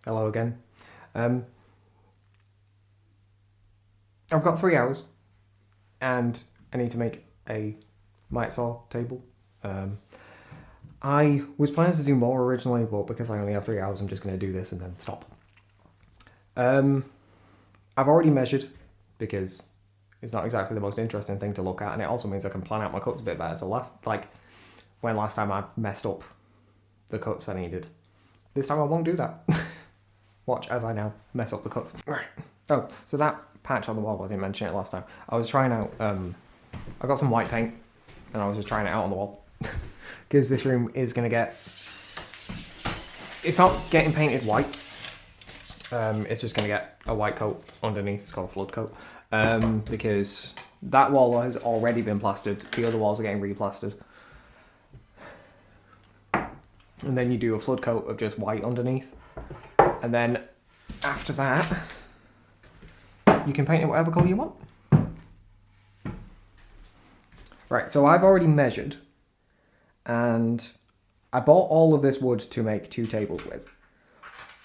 Hello again. I've got 3 hours and I need to make a Mitre Saw table. I was planning to do more originally, but because I only have 3 hours, I'm just going to do this and then stop. I've already measured because it's not exactly the most interesting thing to look at, and it also means I can plan out my cuts a bit better. So last time I messed up the cuts I needed, this time I won't do that. Watch as I now mess up the cuts. Right. Oh, so that patch on the wall, I didn't mention it last time. I was trying out, I got some white paint and I was just trying it out on the wall. Because this room is going to get, it's not getting painted white. It's just going to get a white coat underneath. It's called a flood coat. Because that wall has already been plastered. The other walls are getting replastered. And then you do a flood coat of just white underneath. And then after that, you can paint it whatever colour you want. Right, so I've already measured, and I bought all of this wood to make 2 tables with.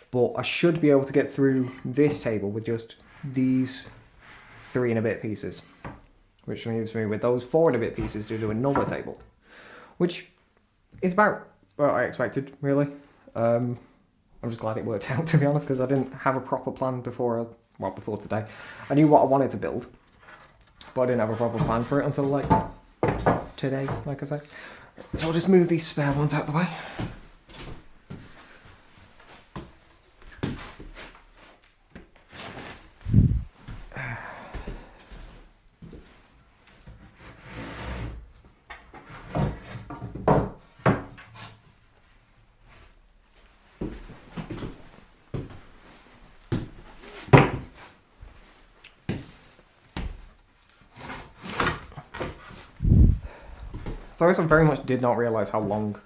But I should be able to get through this table with just these 3 and a bit pieces. Which leaves me with those 4 and a bit pieces to do another table. Which is about what I expected, really. I'm just glad it worked out, to be honest, because I didn't have a proper plan before today. I knew what I wanted to build, but I didn't have a proper plan for it until, like, today, like I say. So I'll just move these spare ones out of the way. So I also very much did not realise how long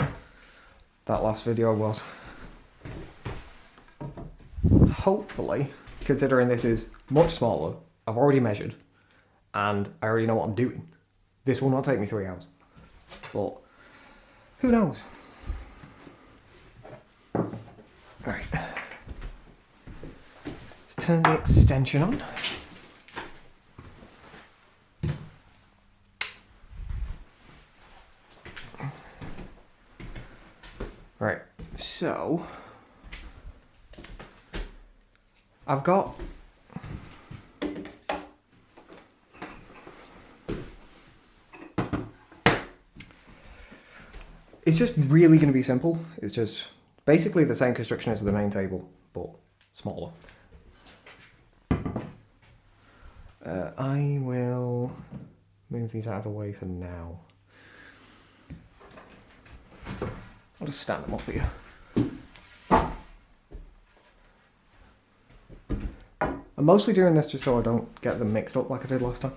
that last video was. Hopefully, considering this is much smaller, I've already measured, and I already know what I'm doing, this will not take me 3 hours. But who knows? Right. Let's turn the extension on. Right, so I've got it's just really going to be simple. It's just basically the same construction as the main table, but smaller. I will move these out of the way for now. I'll just stand them up here. I'm mostly doing this just so I don't get them mixed up like I did last time.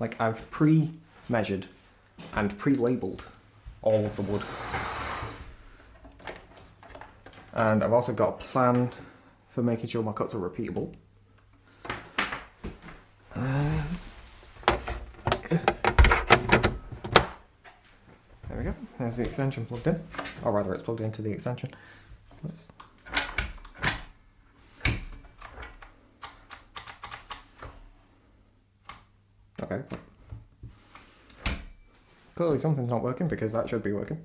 Like, I've pre-measured and pre-labelled all of the wood. And I've also got a plan for making sure my cuts are repeatable. There we go, there's the extension plugged in. Or rather, it's plugged into the extension. Let's... Okay. Clearly something's not working, because that should be working.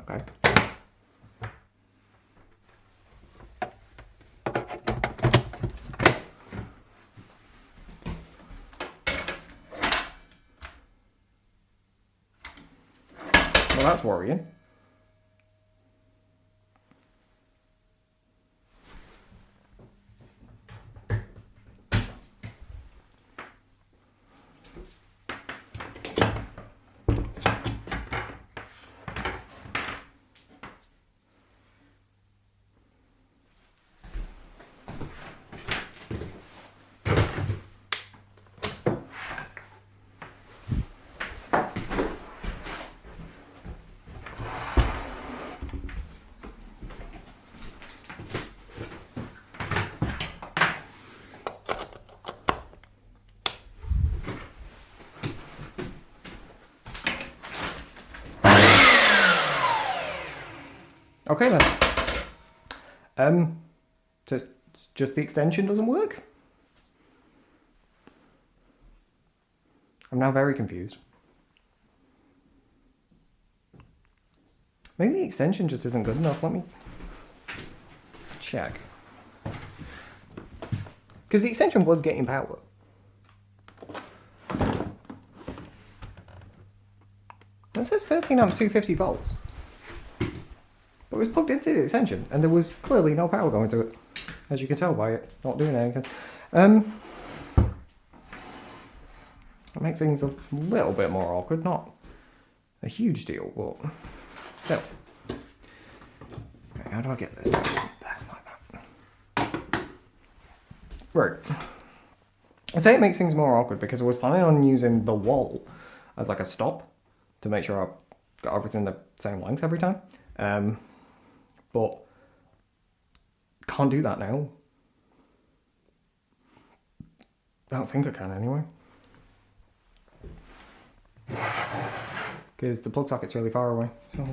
Okay. Well, that's worrying. Okay then. So just the extension doesn't work? I'm now very confused. Maybe the extension just isn't good enough. Let me check. Because the extension was getting power. It says 13 amps, 250 volts. But it was plugged into the extension, and there was clearly no power going to it. As you can tell by it not doing anything. That makes things a little bit more awkward. Not a huge deal, but still. Okay, how do I get this out? There, like that. Right. I'd say it makes things more awkward because I was planning on using the wall as like a stop to make sure I got everything the same length every time. But can't do that now. I don't think I can anyway. Because the plug socket's really far away. So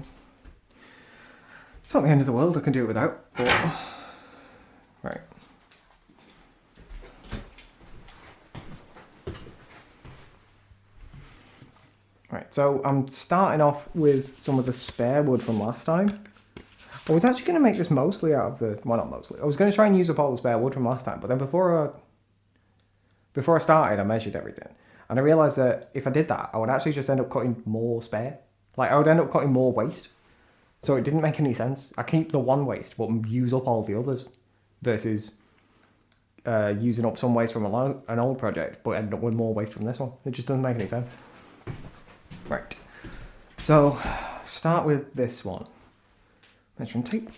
it's not the end of the world, I can do it without. But... Right. Right, so I'm starting off with some of the spare wood from last time. I was actually going to make this mostly out of the... Well, not mostly. I was going to try and use up all the spare wood from last time, but then before I started, I measured everything. And I realised that if I did that, I would actually just end up cutting more spare. Like, I would end up cutting more waste. So it didn't make any sense. I keep the one waste, but use up all the others. Versus using up some waste from an old project, but end up with more waste from this one. It just doesn't make any sense. Right. So, start with this one. Measuring tape.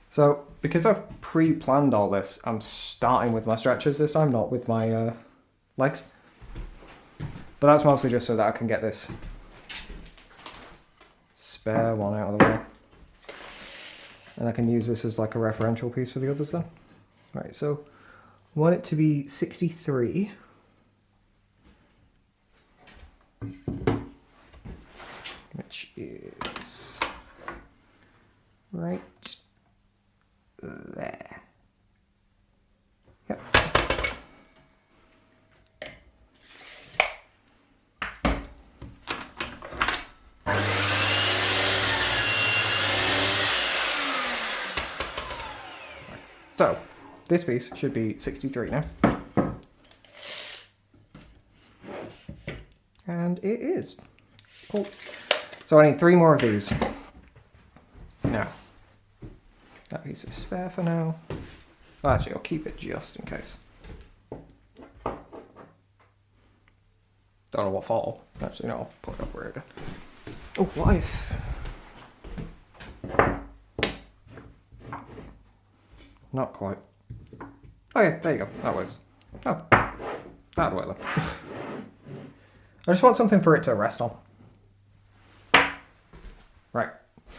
So, because I've pre-planned all this, I'm starting with my stretchers this time, not with my legs. But that's mostly just so that I can get this spare one out of the way. And I can use this as like a referential piece for the others then. Right, so I want it to be 63. Which is right there. Yep. So, this piece should be 63 now. And it is. Cool. So I need 3 more of these. Now, that piece is spare for now. Well, actually, I'll keep it just in case. Don't know what for. Actually, no, I'll put it up where again. Oh, what if... Not quite. Oh yeah, there you go. That works. Oh, that'll work then. I just want something for it to rest on. Right.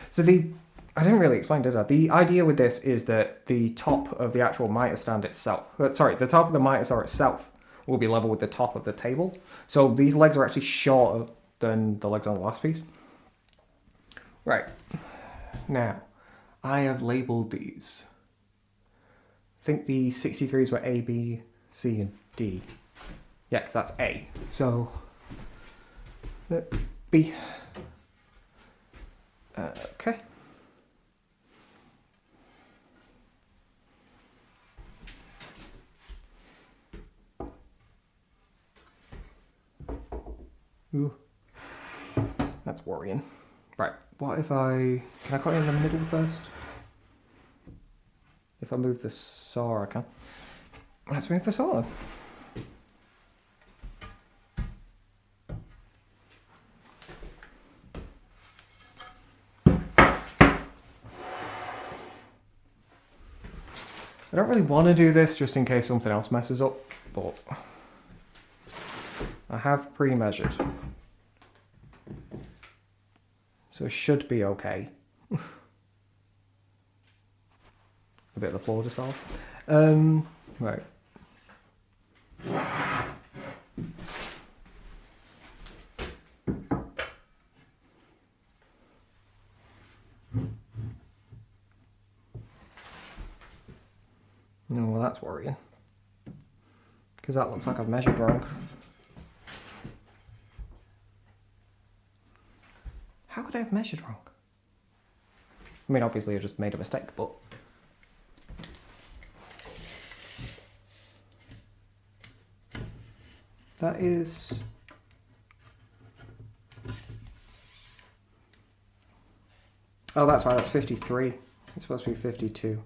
So I didn't really explain, did I? The idea with this is that the top of the actual Mitre stand itself, the top of the Mitre Saw itself will be level with the top of the table. So these legs are actually shorter than the legs on the last piece. Right. Now, I have labelled these. I think the 63s were A, B, C, and D. Yeah, because that's A. So, B. Okay. Ooh. That's worrying. Right, what if can I cut it in the middle first? If I move the saw, I can. Let's move the saw then. I don't really want to do this just in case something else messes up, but I have pre-measured. So it should be okay. A bit of the floor just fell. Right. that's worrying. Because that looks like I've measured wrong. How could I have measured wrong? I mean, obviously I just made a mistake, but... That is... Oh, that's why that's 53. It's supposed to be 52.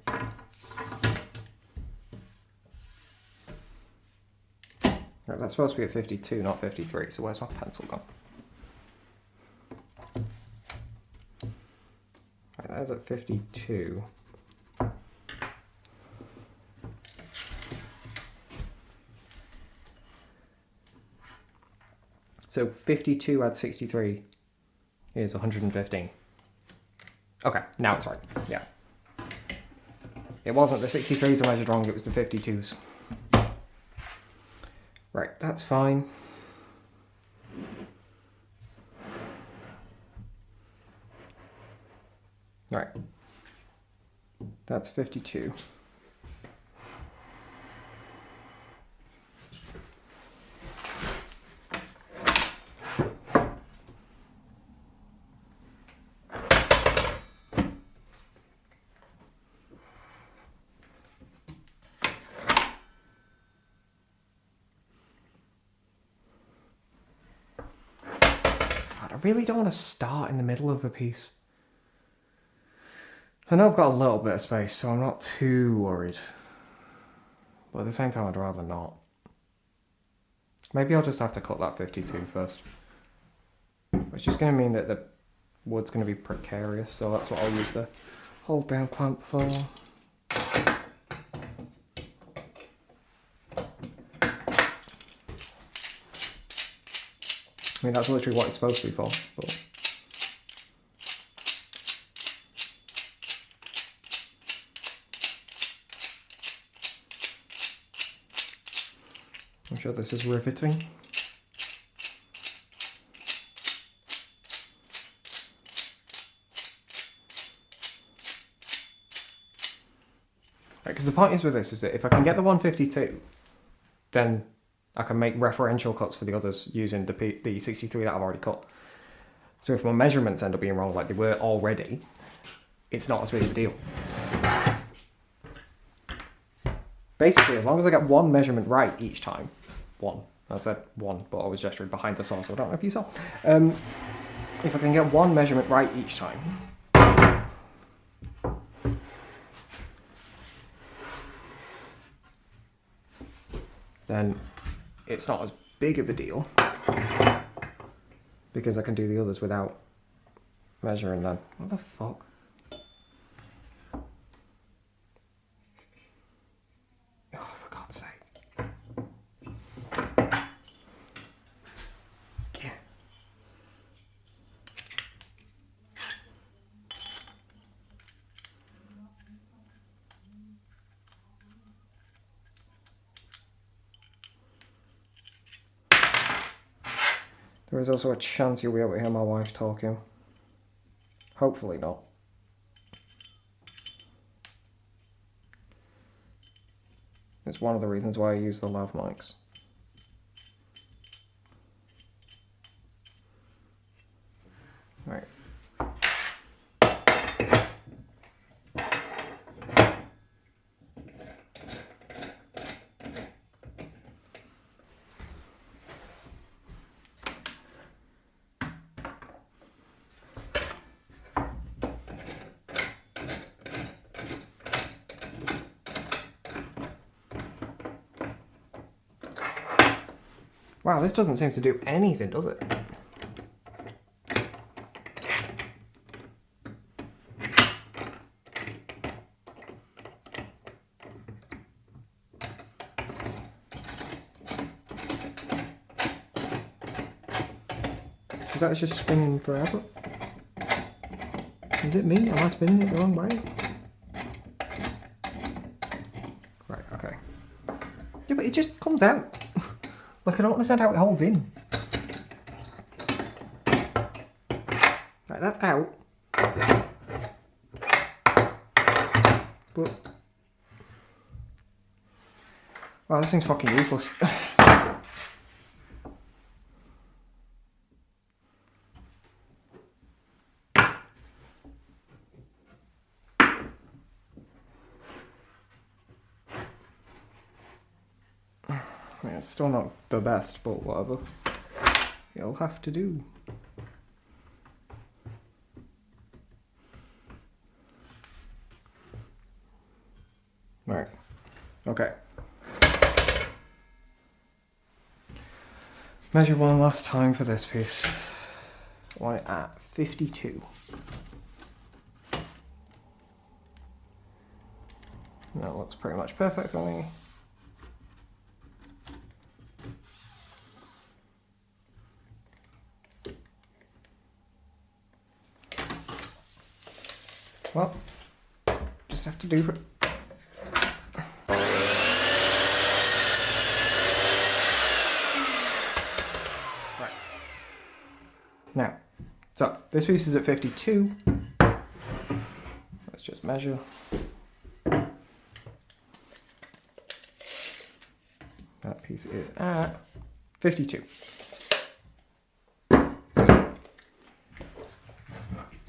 Right, that's supposed to be at 52, not 53, so where's my pencil gone? Right, that's at 52. So 52 add 63 is 115. Okay, now it's right, yeah. It wasn't the 63s I measured wrong, it was the 52s. Right, that's fine. Right. That's 52. I really don't want to start in the middle of a piece. I know I've got a little bit of space, so I'm not too worried. But at the same time, I'd rather not. Maybe I'll just have to cut that 52 first. It's just going to mean that the wood's going to be precarious, so that's what I'll use the hold down clamp for. I mean, that's literally what it's supposed to be for, but... I'm sure this is riveting. Right, because the point is with this is that if I can get the 152, then I can make referential cuts for the others using the 63 that I've already cut. So if my measurements end up being wrong like they were already, it's not as big of a deal. Basically, as long as I get one measurement right each time, I said one, but I was gesturing behind the saw, so I don't know if you saw. If I can get one measurement right each time, then it's not as big of a deal because I can do the others without measuring them. What the fuck? Oh, for God's sake. Yeah. There is also a chance you'll be able to hear my wife talking. Hopefully not. It's one of the reasons why I use the lav mics. Right. Wow, this doesn't seem to do anything, does it? Is that just spinning forever? Is it me? Am I spinning it the wrong way? Right, okay. Yeah, but it just comes out. Like, I don't understand how it holds in. Right, that's out. But... Wow, this thing's fucking useless. I mean, it's still not the best, but whatever. It'll have to do. Right. Okay. Measure one last time for this piece. Right at 52. That looks pretty much perfect for me. Well, just have to do it. Right. Now, so this piece is at 52. Let's just measure. That piece is at 52. So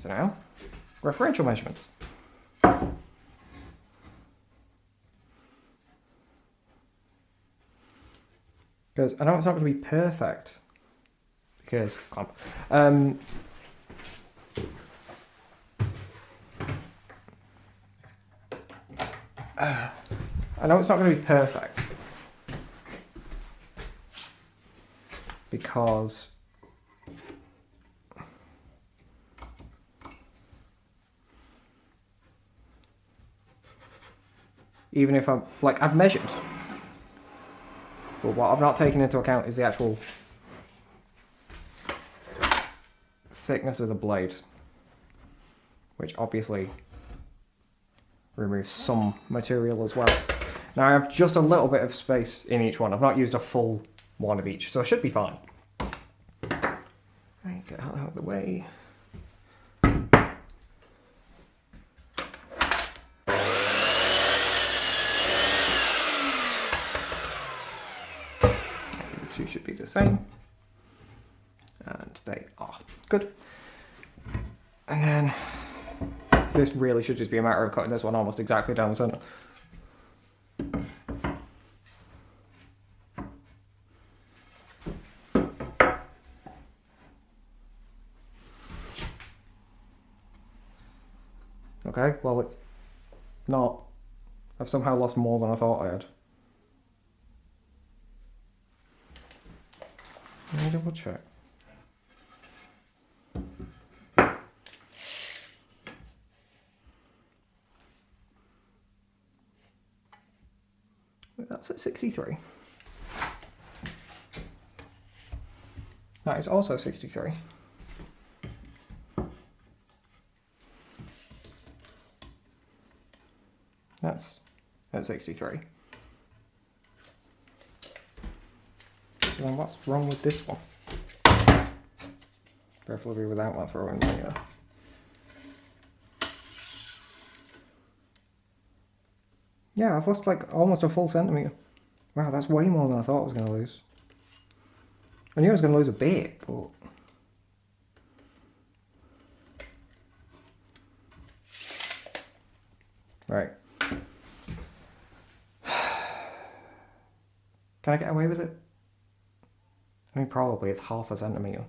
now, referential measurements. Because I know it's not going to be perfect. Because, I know it's not going to be perfect. Because even if I'm, like, I've measured, but what I've not taken into account is the actual thickness of the blade, which obviously removes some material as well. Now I have just a little bit of space in each one. I've not used a full one of each, so I should be fine. Right, get out of the way. These two should be the same. And they are. Good. And then this really should just be a matter of cutting this one almost exactly down the center. Okay, well it's not. I've somehow lost more than I thought I had. Let me double check. That's at 63. That is also 63. That's at 63. So then what's wrong with this one? Preferably without my throwing my... Yeah, I've lost like almost a full centimetre. Wow, that's way more than I thought I was going to lose. I knew I was going to lose a bit, but... Right. Can I get away with it? I mean, probably it's half a centimetre.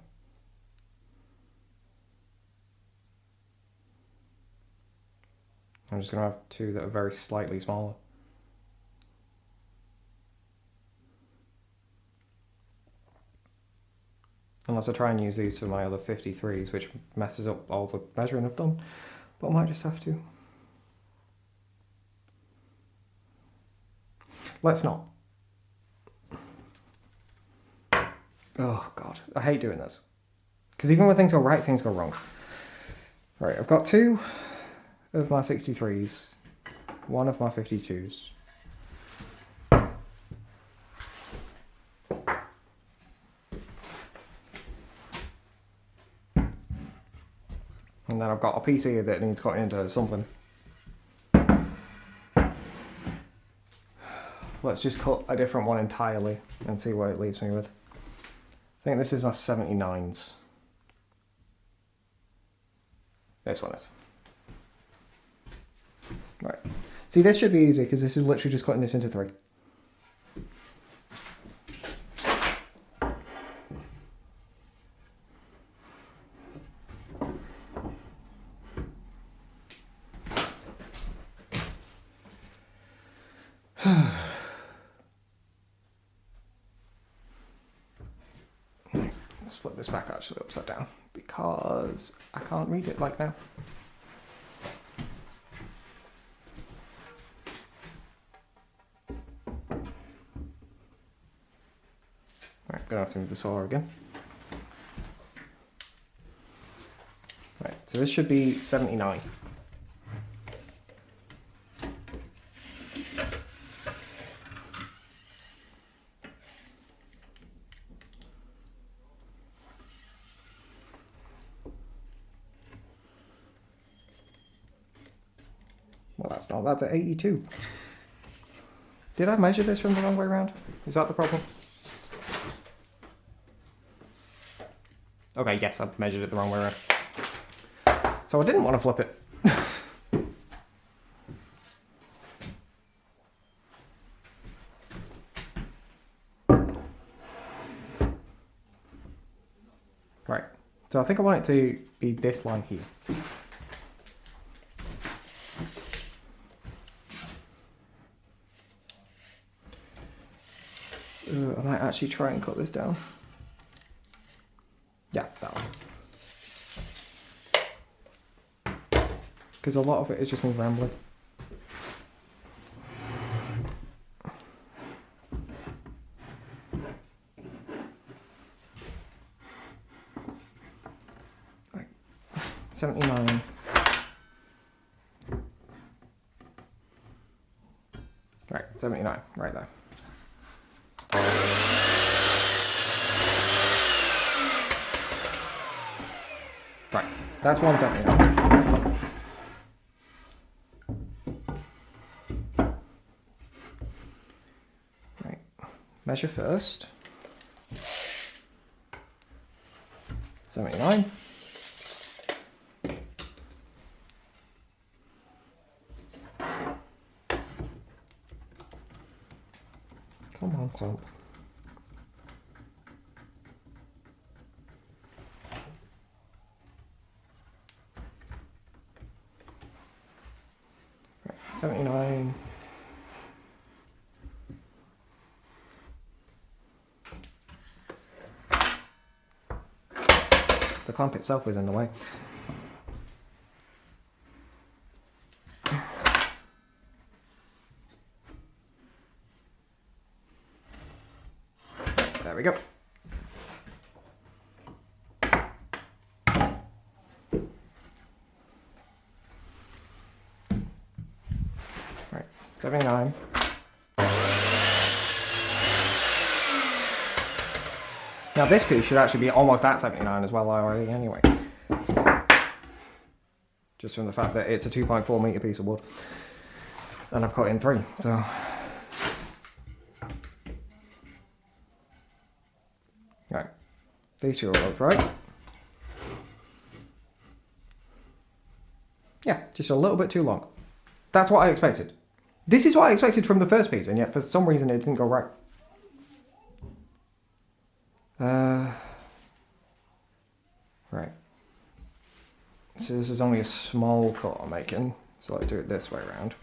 I'm just going to have two that are very slightly smaller. Unless I try and use these for my other 53s, which messes up all the measuring I've done. But I might just have to. Let's not. Oh god, I hate doing this. Because even when things go right, things go wrong. Right, I've got two of my 63s, one of my 52s. And then I've got a piece here that needs cutting into something. let's just cut a different one entirely and see what it leaves me with. I think this is my 79s. This one is. Right. See, this should be easy because this is literally just cutting this into 3. Let's flip this back actually upside down because I can't read it like now. Right, gonna have to move the saw again. Right, so this should be 79. Well, that's not, that's at 82. Did I measure this from the wrong way around? Is that the problem? Okay, yes, I've measured it the wrong way around. So I didn't want to flip it. Right, so I think I want it to be this line here. I might actually try and cut this down. Yeah, that one. Because a lot of it is just me rambling. Right, 79. Right, 79, right there. Right, that's 179. Right, measure first. 79. Come on, clamp. Right, 79. The clamp itself was in the way. There we go. Right, 79. Now this piece should actually be almost at 79 as well already anyway. Just from the fact that it's a 2.4 metre piece of wood. And I've cut in 3, so... Right, these two are both right. Yeah, just a little bit too long. That's what I expected. This is what I expected from the first piece, and yet for some reason it didn't go right. Right. So this is only a small cut I'm making, so let's do it this way around.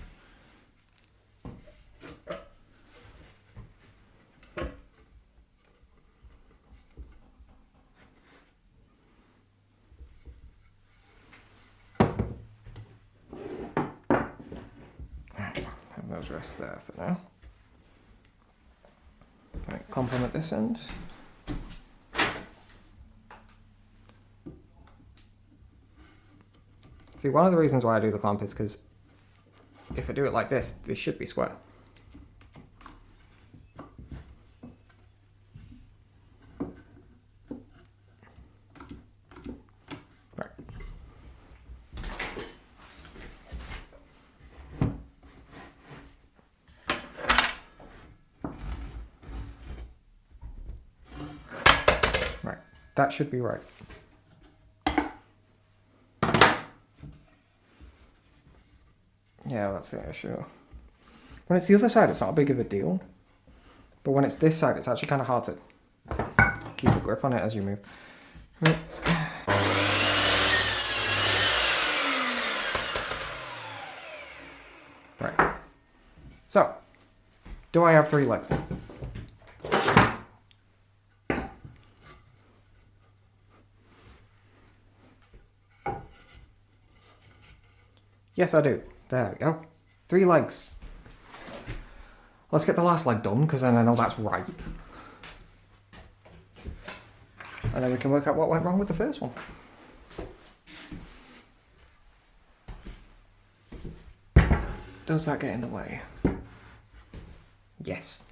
Have those rest there for now. Right, complement this end. See, one of the reasons why I do the clamp is because if I do it like this, they should be square. Right. that should be right. Yeah, that's the issue. When it's the other side, it's not a big of a deal. But when it's this side, it's actually kind of hard to keep a grip on it as you move. Right. So, do I have 3 legs then? Yes, I do. There we go. 3 legs. Let's get the last leg done, because then I know that's right. And then we can work out what went wrong with the first one. Does that get in the way? Yes.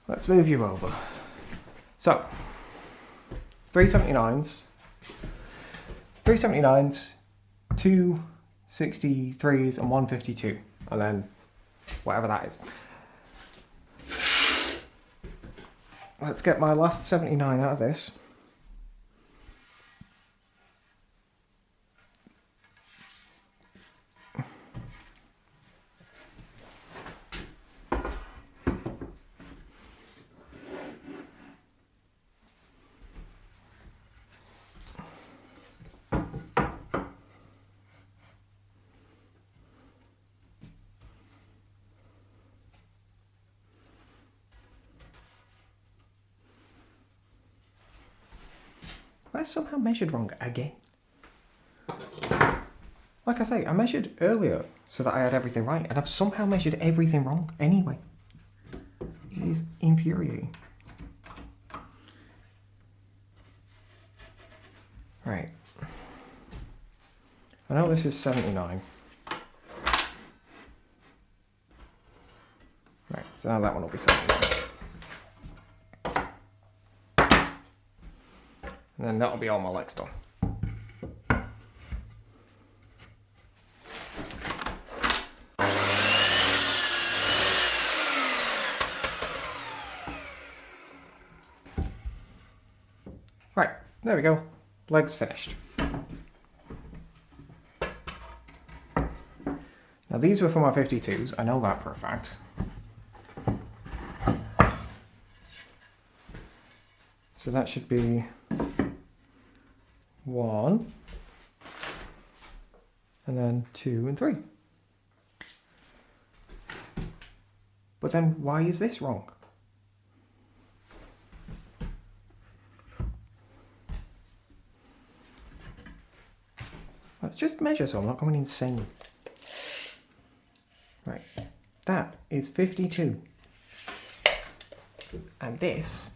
Let's move you over. So, 379s, 2 63s, and 152, and then whatever that is. Let's get my last 79 out of this. I somehow measured wrong again. Like I say, I measured earlier so that I had everything right, and I've somehow measured everything wrong anyway. It is infuriating. Right. I know this is 79. Right, so now that one will be 79. And then that'll be all my legs done. Right, there we go. Legs finished. Now these were for my 52s, I know that for a fact. So that should be 1, and then 2 and 3. But then why is this wrong? Let's just measure so I'm not going insane. Right, that is 52. And this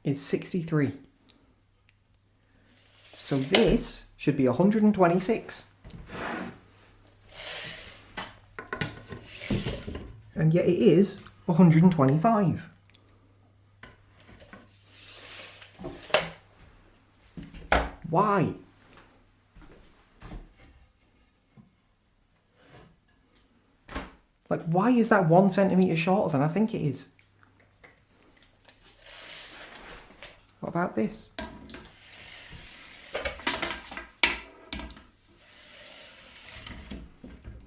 is 63. So this should be 126. And yet it is 125. Why? Like, why is that 1 centimetre shorter than I think it is? What about this?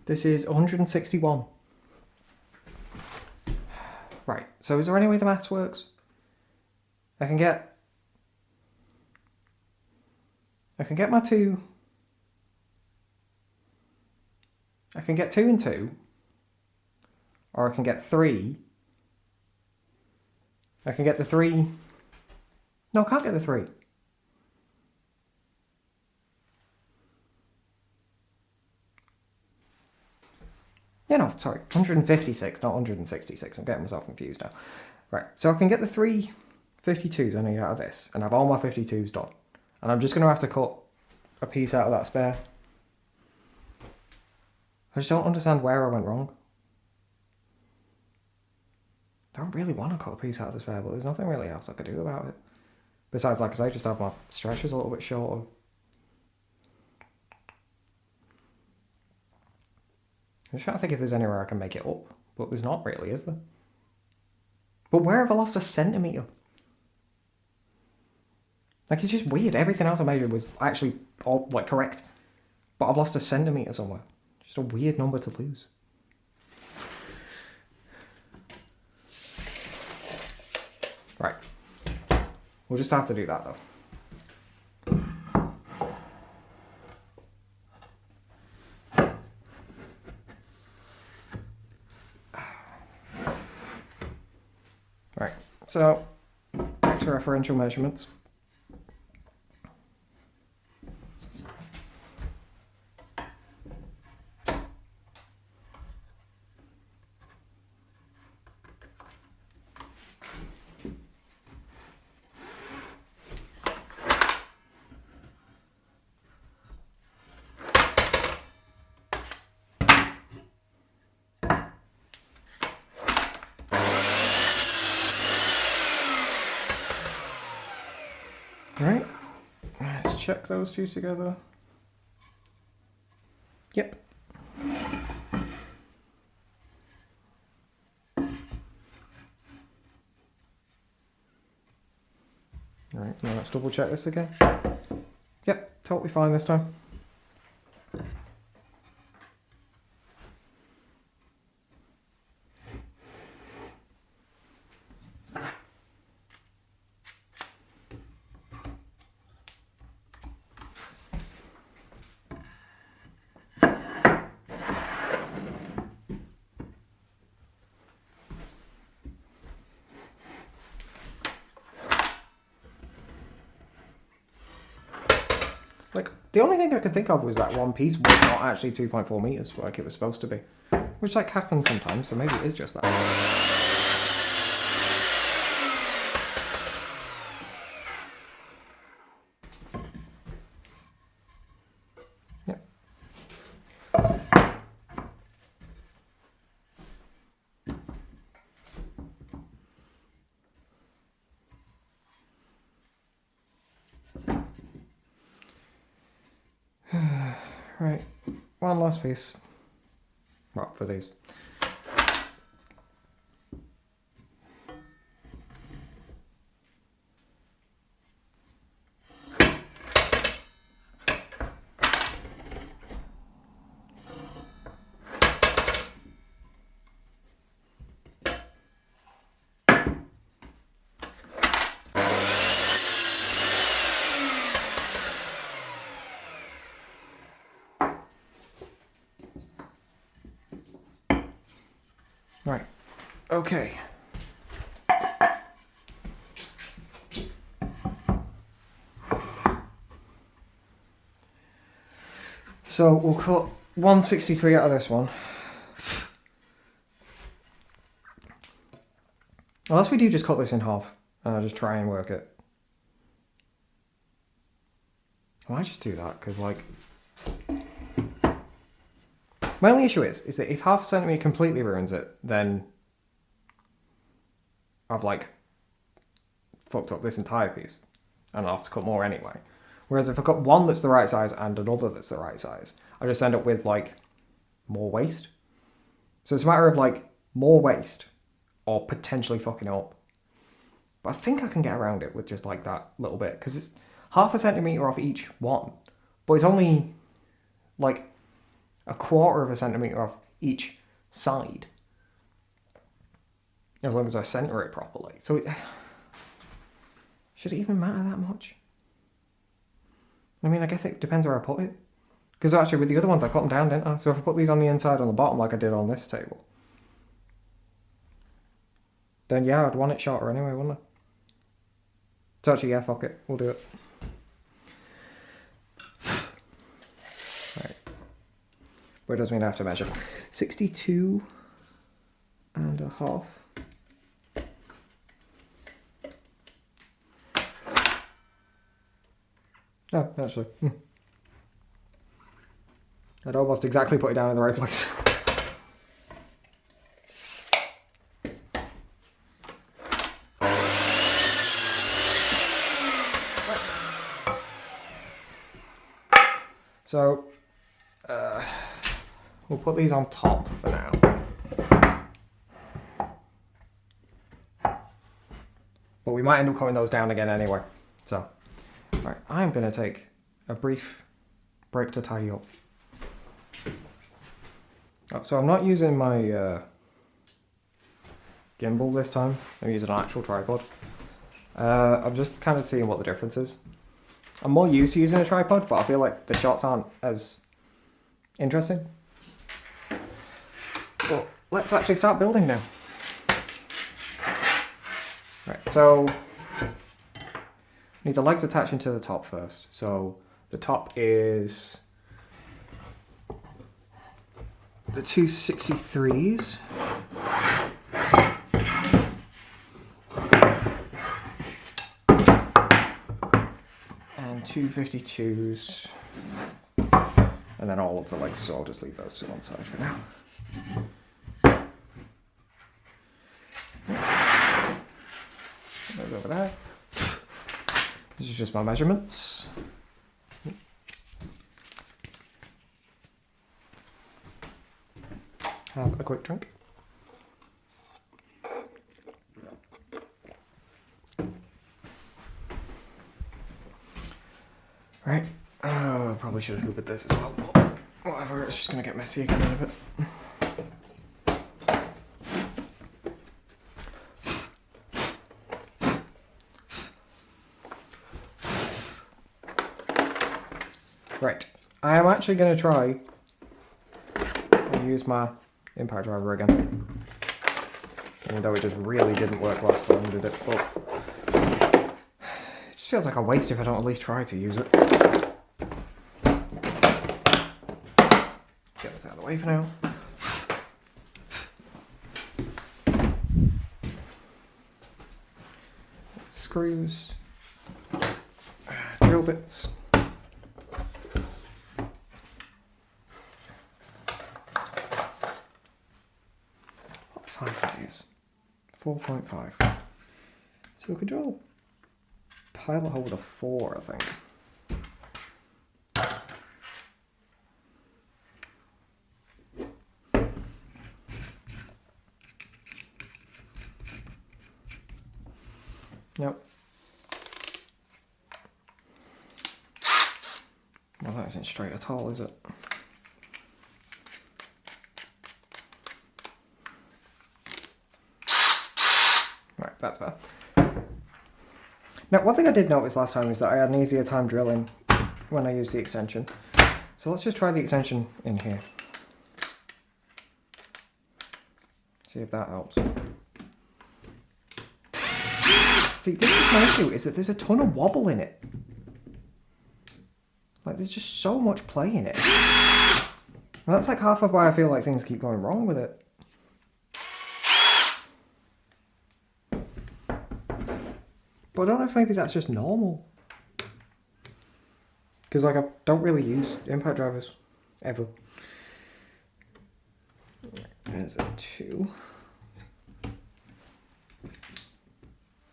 This is 161. Right, so is there any way the maths works? I can get my 2. I can get 2 and 2. Or I can get 3. I can get the 3. No, I can't get the 3. Yeah, no, sorry. 156, not 166. I'm getting myself confused now. Right, so I can get the 3 52s I need out of this, and have all my 52s done. And I'm just going to have to cut a piece out of that spare. I just don't understand where I went wrong. I don't really want to cut a piece out of the spare, but there's nothing really else I could do about it. Besides, like I say, just have my stretchers a little bit shorter. I'm just trying to think if there's anywhere I can make it up, but there's not really, is there? But where have I lost a centimetre? Like, it's just weird. Everything else I measured was actually all, like, correct. But I've lost a centimetre somewhere. Just a weird number to lose. Right. We'll just have to do that, though. Right. So, back to referential measurements. Right, let's check those two together. Yep. Right, now let's double check this again. Yep, totally fine this time. Like, the only thing I could think of was that one piece was not actually 2.4 meters like it was supposed to be. Which, like, happens sometimes, so maybe it is just that. Yep. Right, one last piece. Well, for these. Right, okay. So we'll cut 163 out of this one. Unless we do just cut this in half and I'll just try and work it. I might just do that because, like, my only issue is that if half a centimetre completely ruins it, then I've, like, fucked up this entire piece. And I'll have to cut more anyway. Whereas if I cut one that's the right size and another that's the right size, I just end up with, like, more waste. So it's a matter of, like, more waste or potentially fucking up. But I think I can get around it with just, like, that little bit. Because it's half a centimetre off each one. But it's only, like, a quarter of a centimetre off each side. As long as I centre it properly. So should it even matter that much? I mean, I guess it depends where I put it. Because actually with the other ones I cut them down, didn't I? So if I put these on the inside on the bottom like I did on this table, then yeah, I'd want it shorter anyway, wouldn't I? So actually, yeah, fuck it. We'll do it. Right. Where does mean I have to measure? 62 and a half. Oh, actually. I'd almost exactly put it down in the right place. So, we'll put these on top for now. But we might end up coming those down again anyway. So, right, I'm going to take a brief break to tie you up. So I'm not using my gimbal this time. I'm using an actual tripod. I'm just kind of seeing what the difference is. I'm more used to using a tripod, but I feel like the shots aren't as interesting. Well, let's actually start building now. Right, so need the legs attaching to the top first. So the top is the 263s. And 252s. And then all of the legs, so I'll just leave those to one side for now. Those over there. This is just my measurements. Have a quick drink. Right, probably should have hoovered this as well, but whatever, it's just going to get messy again in a bit. Right, I am actually going to try and use my impact driver again. Even though it just really didn't work last time, did it? But it just feels like a waste if I don't at least try to use it. Let's get this out of the way for now. Screws, drill bits. What size are these? 4.5. So we could drill pilot hole with a 4, I think. Yep. Well, that isn't straight at all, is it? Right, that's better. Now, one thing I did notice last time is that I had an easier time drilling when I used the extension. So let's just try the extension in here. See if that helps. See, this is my issue, is that there's a ton of wobble in it. Like, there's just so much play in it. And that's like half of why I feel like things keep going wrong with it. But I don't know if maybe that's just normal. Because, like, I don't really use impact drivers, ever. There's a 2.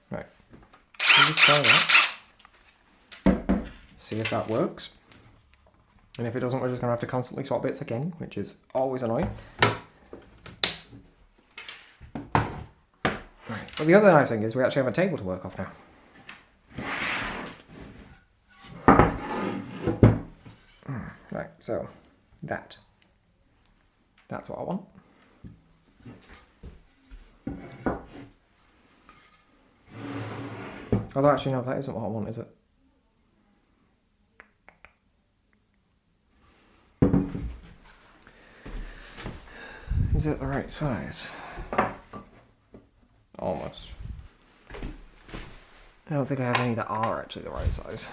Right. We'll just try that. See if that works. And if it doesn't, we're just going to have to constantly swap bits again, which is always annoying. Right. But the other nice thing is we actually have a table to work off now. Right, so that's what I want. Although actually no, that isn't what I want, is it? Is it the right size? Almost. I don't think I have any that are actually the right size.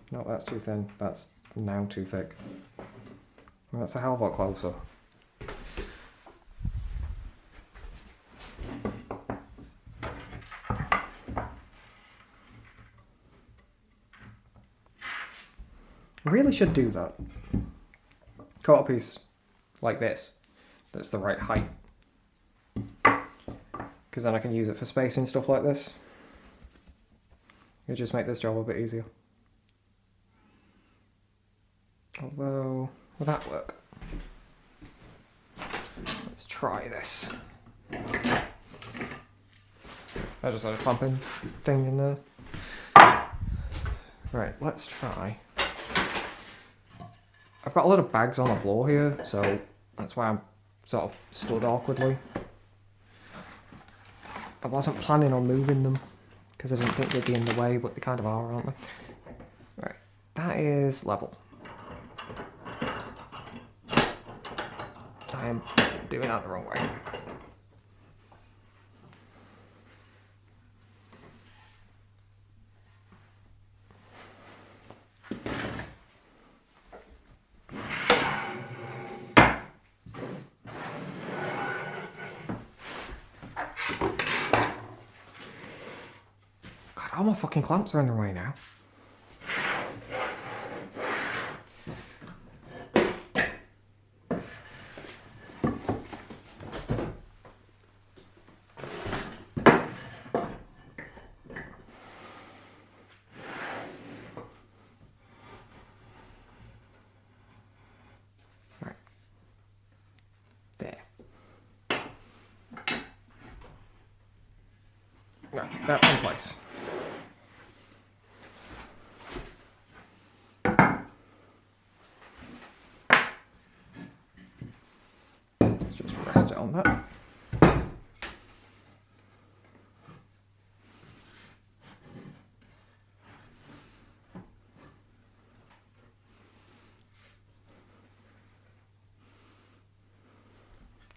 No, that's too thin. That's now too thick. That's a hell of a lot closer. I really should do that. quarter piece like this that's the right height, because then I can use it for spacing stuff like this. It'll just make this job a bit easier. Although, will that work? Let's try this. I just had a clamping thing in there. Right, let's try. I've got a lot of bags on the floor here, so that's why I'm sort of stood awkwardly. I wasn't planning on moving them because I didn't think they'd be in the way, but they kind of are, aren't they? Right, that is level. I am doing that the wrong way. God, all my fucking clamps are in the way now. Right, that's in place. Let's just rest it on that.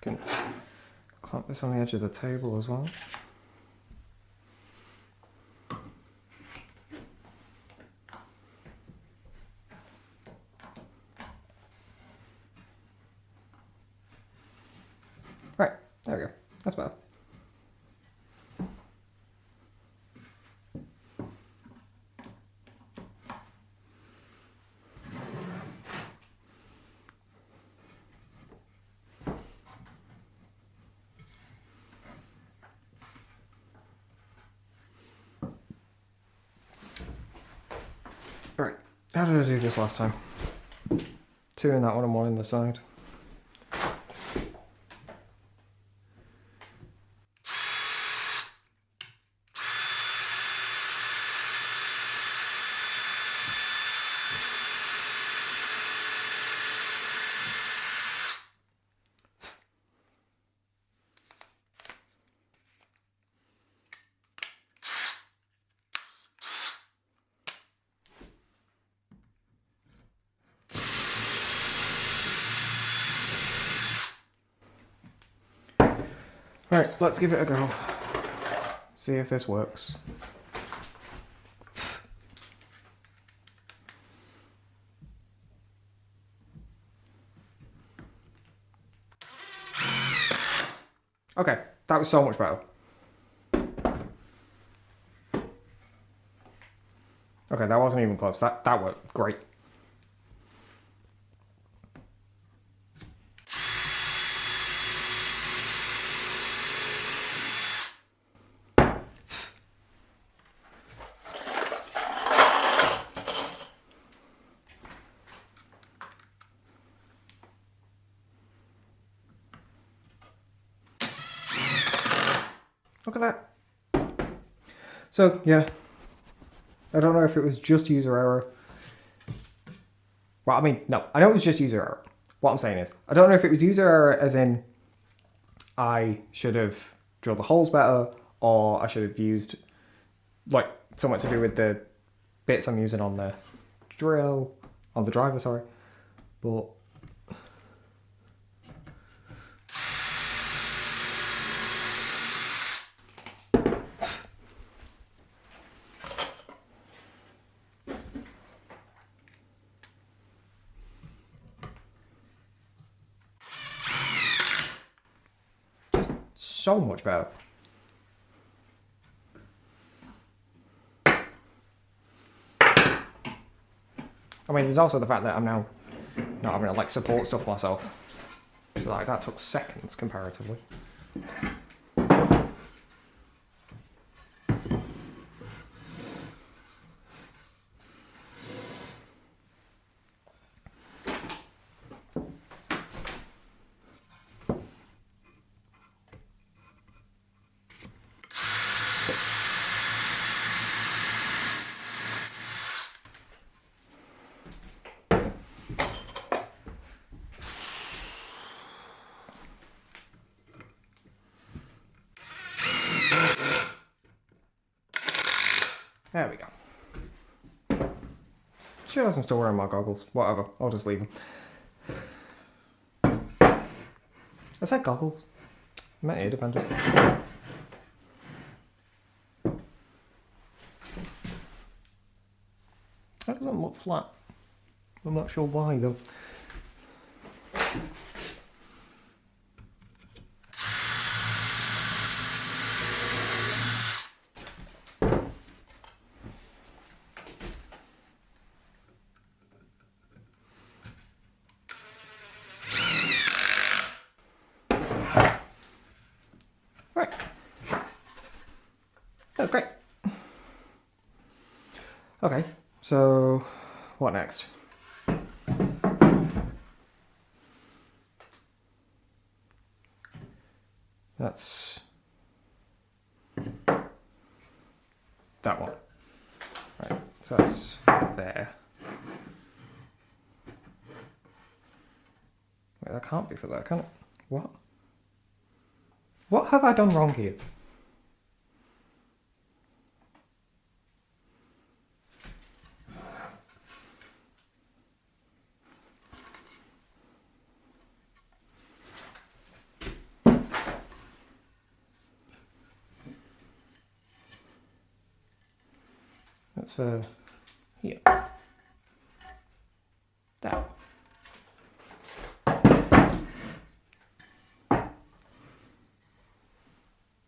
Can clamp this on the edge of the table as well. Right, there we go. That's better. Right, how did I do this last time? 2 in that one and 1 in the side. Right, let's give it a go. See if this works. Okay, that was so much better. Okay, that wasn't even close. That worked great. Look at that. So, yeah. I don't know if it was just user error. Well, I mean, no. I know it was just user error. What I'm saying is, I don't know if it was user error as in I should have drilled the holes better, or I should have used, like, something to do with the bits I'm using on the drill, on the driver, sorry. But so much better. I mean, there's also the fact that I'm now not having to like support stuff myself. So like that took seconds comparatively. There we go. She I'm still wearing my goggles. Whatever, I'll just leave them. I said goggles. I meant ear defenders. That doesn't look flat. I'm not sure why though. Right. That's great. Okay, so what next? That's that one. Right, so that's there. Wait, that can't be for there, can it? What? What have I done wrong here? That's for here. That.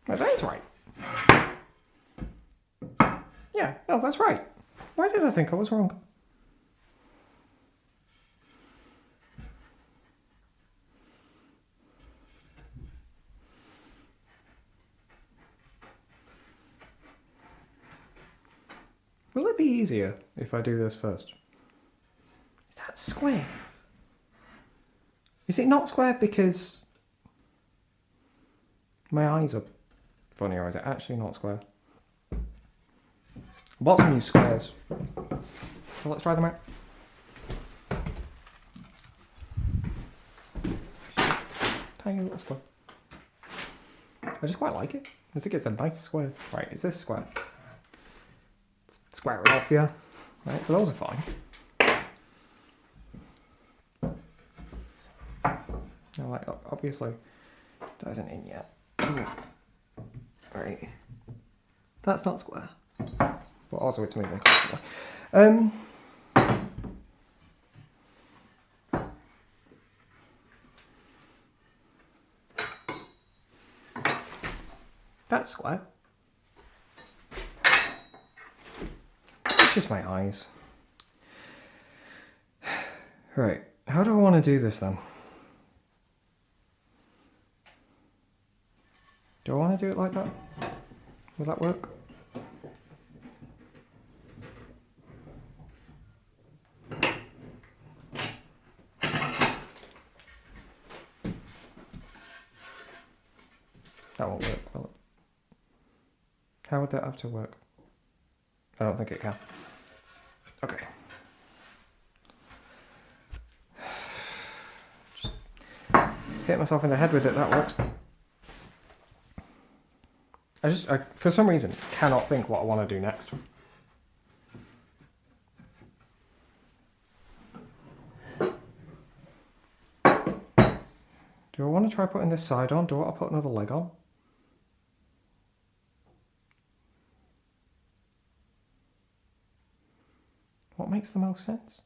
No, that is right. Yeah, no, that's right. Why did I think I was wrong? Will it be easier if I do this first? Is that square? Is it not square because my eyes are funny, or is it actually not square? I bought some new squares, so let's try them out. Tiny little square. I just quite like it. I think it's a nice square. Right, is this square? Let's square it off, yeah. Right, so those are fine. Now, like, obviously, that isn't in yet. Right. That's not square. But also it's moving constantly. That's square. It's just my eyes. Right, how do I want to do this then? Do I want to do it like that? Will that work? That won't work, will it? How would that have to work? I don't think it can. Okay. Just hit myself in the head with it, that works. I for some reason, cannot think what I want to do next. Do I want to try putting this side on? Do I want to put another leg on? What makes the most sense?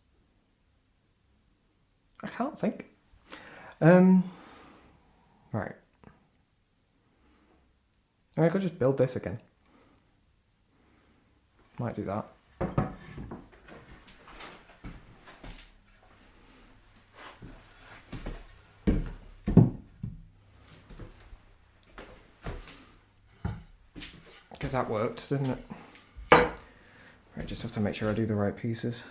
I can't think. Right. I could just build this again. Might do that. Because that worked, didn't it? Right, just have to make sure I do the right pieces.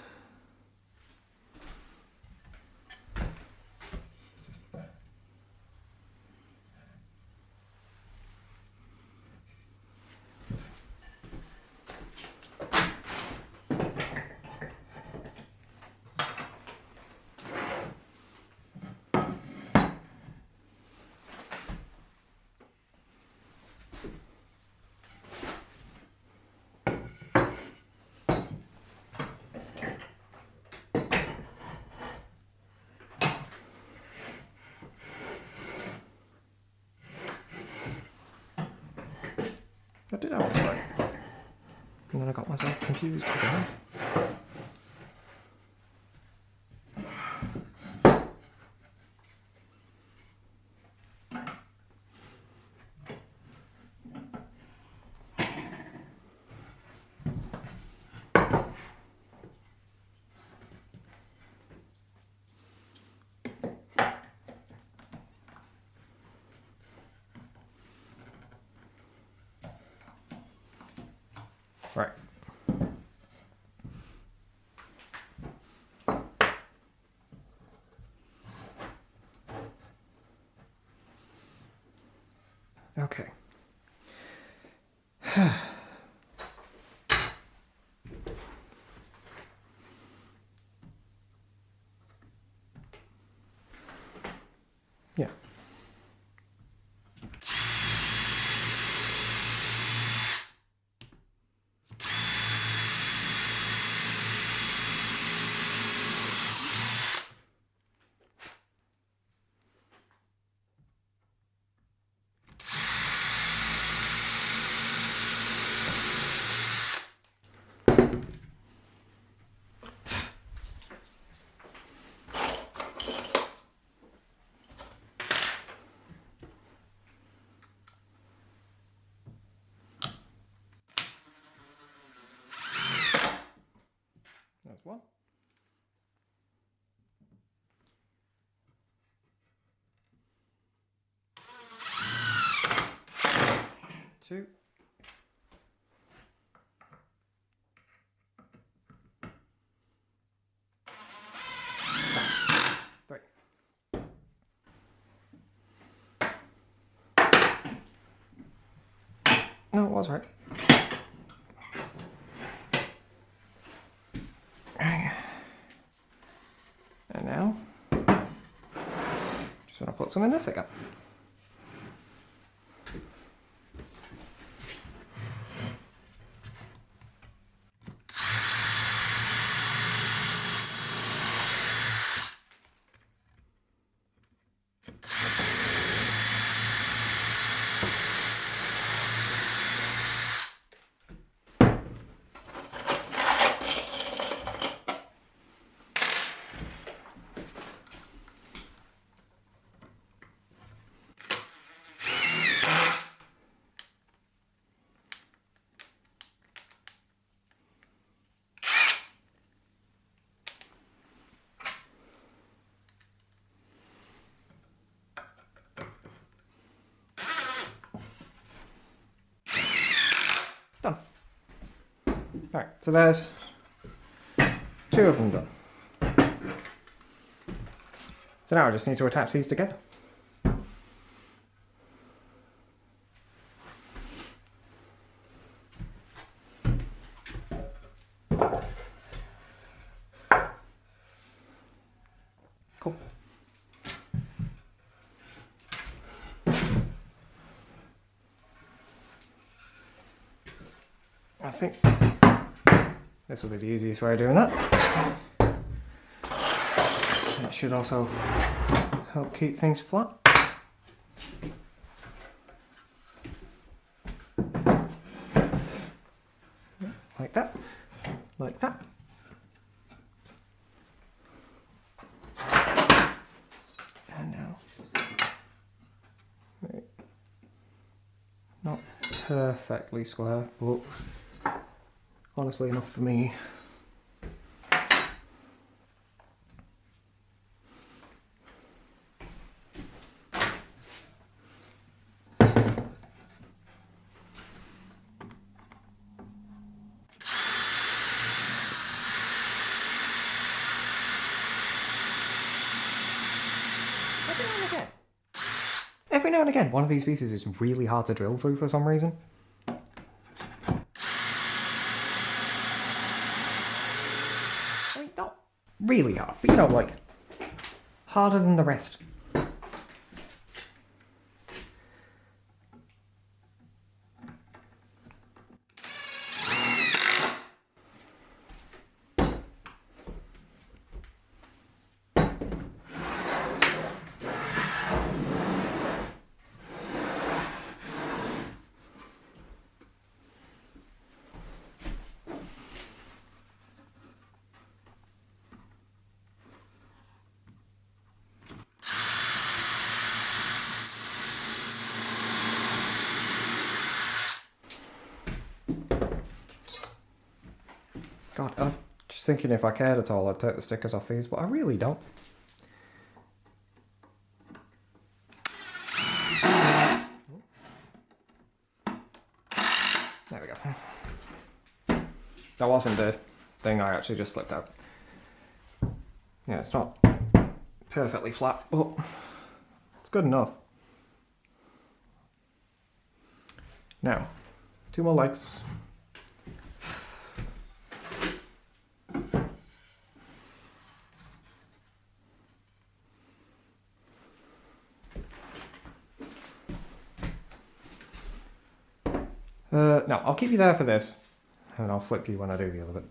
I did have it right. And then I got myself confused again. Right. Okay. Yeah. That's one. Two. Three. No, it was right. And now, just want to put some in this again. Done. Right, so there's two of them done. So now I just need to attach these together. Cool. I think this will be the easiest way of doing that. It should also help keep things flat. Like that. Like that. And now, not perfectly square, but honestly enough for me. every now and again, one of these pieces is really hard to drill through for some reason. I mean, not really hard, but you know, like, harder than the rest. God, I'm just thinking if I cared at all, I'd take the stickers off these, but I really don't. There we go. That wasn't the thing I actually just slipped out. Yeah, it's not perfectly flat, but it's good enough. Now, 2 more legs. No, I'll keep you there for this, and I'll flip you when I do the other bit.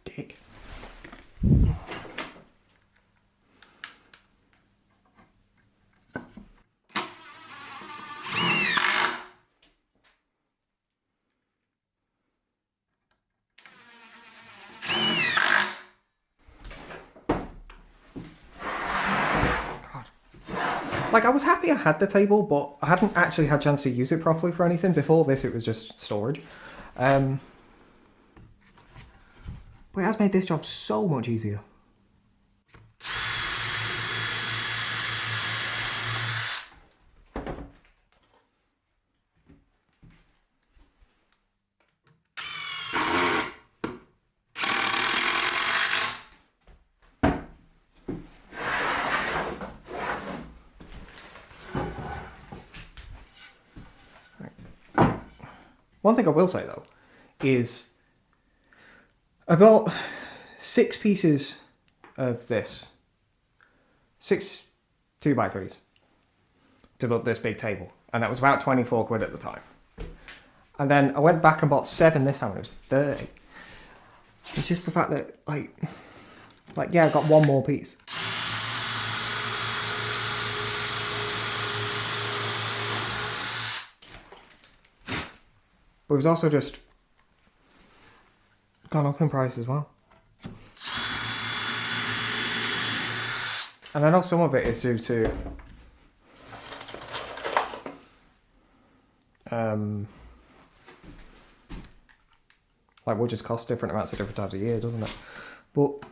Dick. Like, I was happy I had the table, but I hadn't actually had a chance to use it properly for anything. Before this, it was just storage. But it has made this job so much easier. One thing I will say though is I bought 6 pieces of this, 6 2x3s to build this big table, and that was about 24 quid at the time. And then I went back and bought 7 this time and it was 30. It's just the fact that like yeah, I got 1 more piece. But it was also just gone up in price as well. And I know some of it is due to like wood just costs different amounts at different times of year, doesn't it? But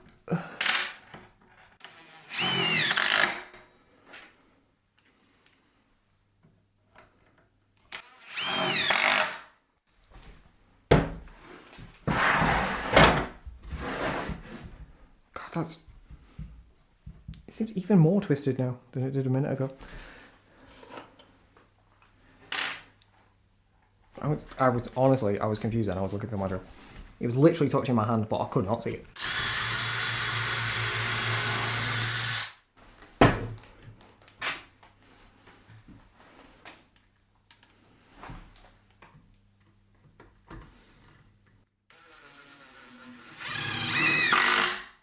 it seems even more twisted now than it did a minute ago. I was honestly, I was confused and I was looking for my drill. It was literally touching my hand, but I could not see it.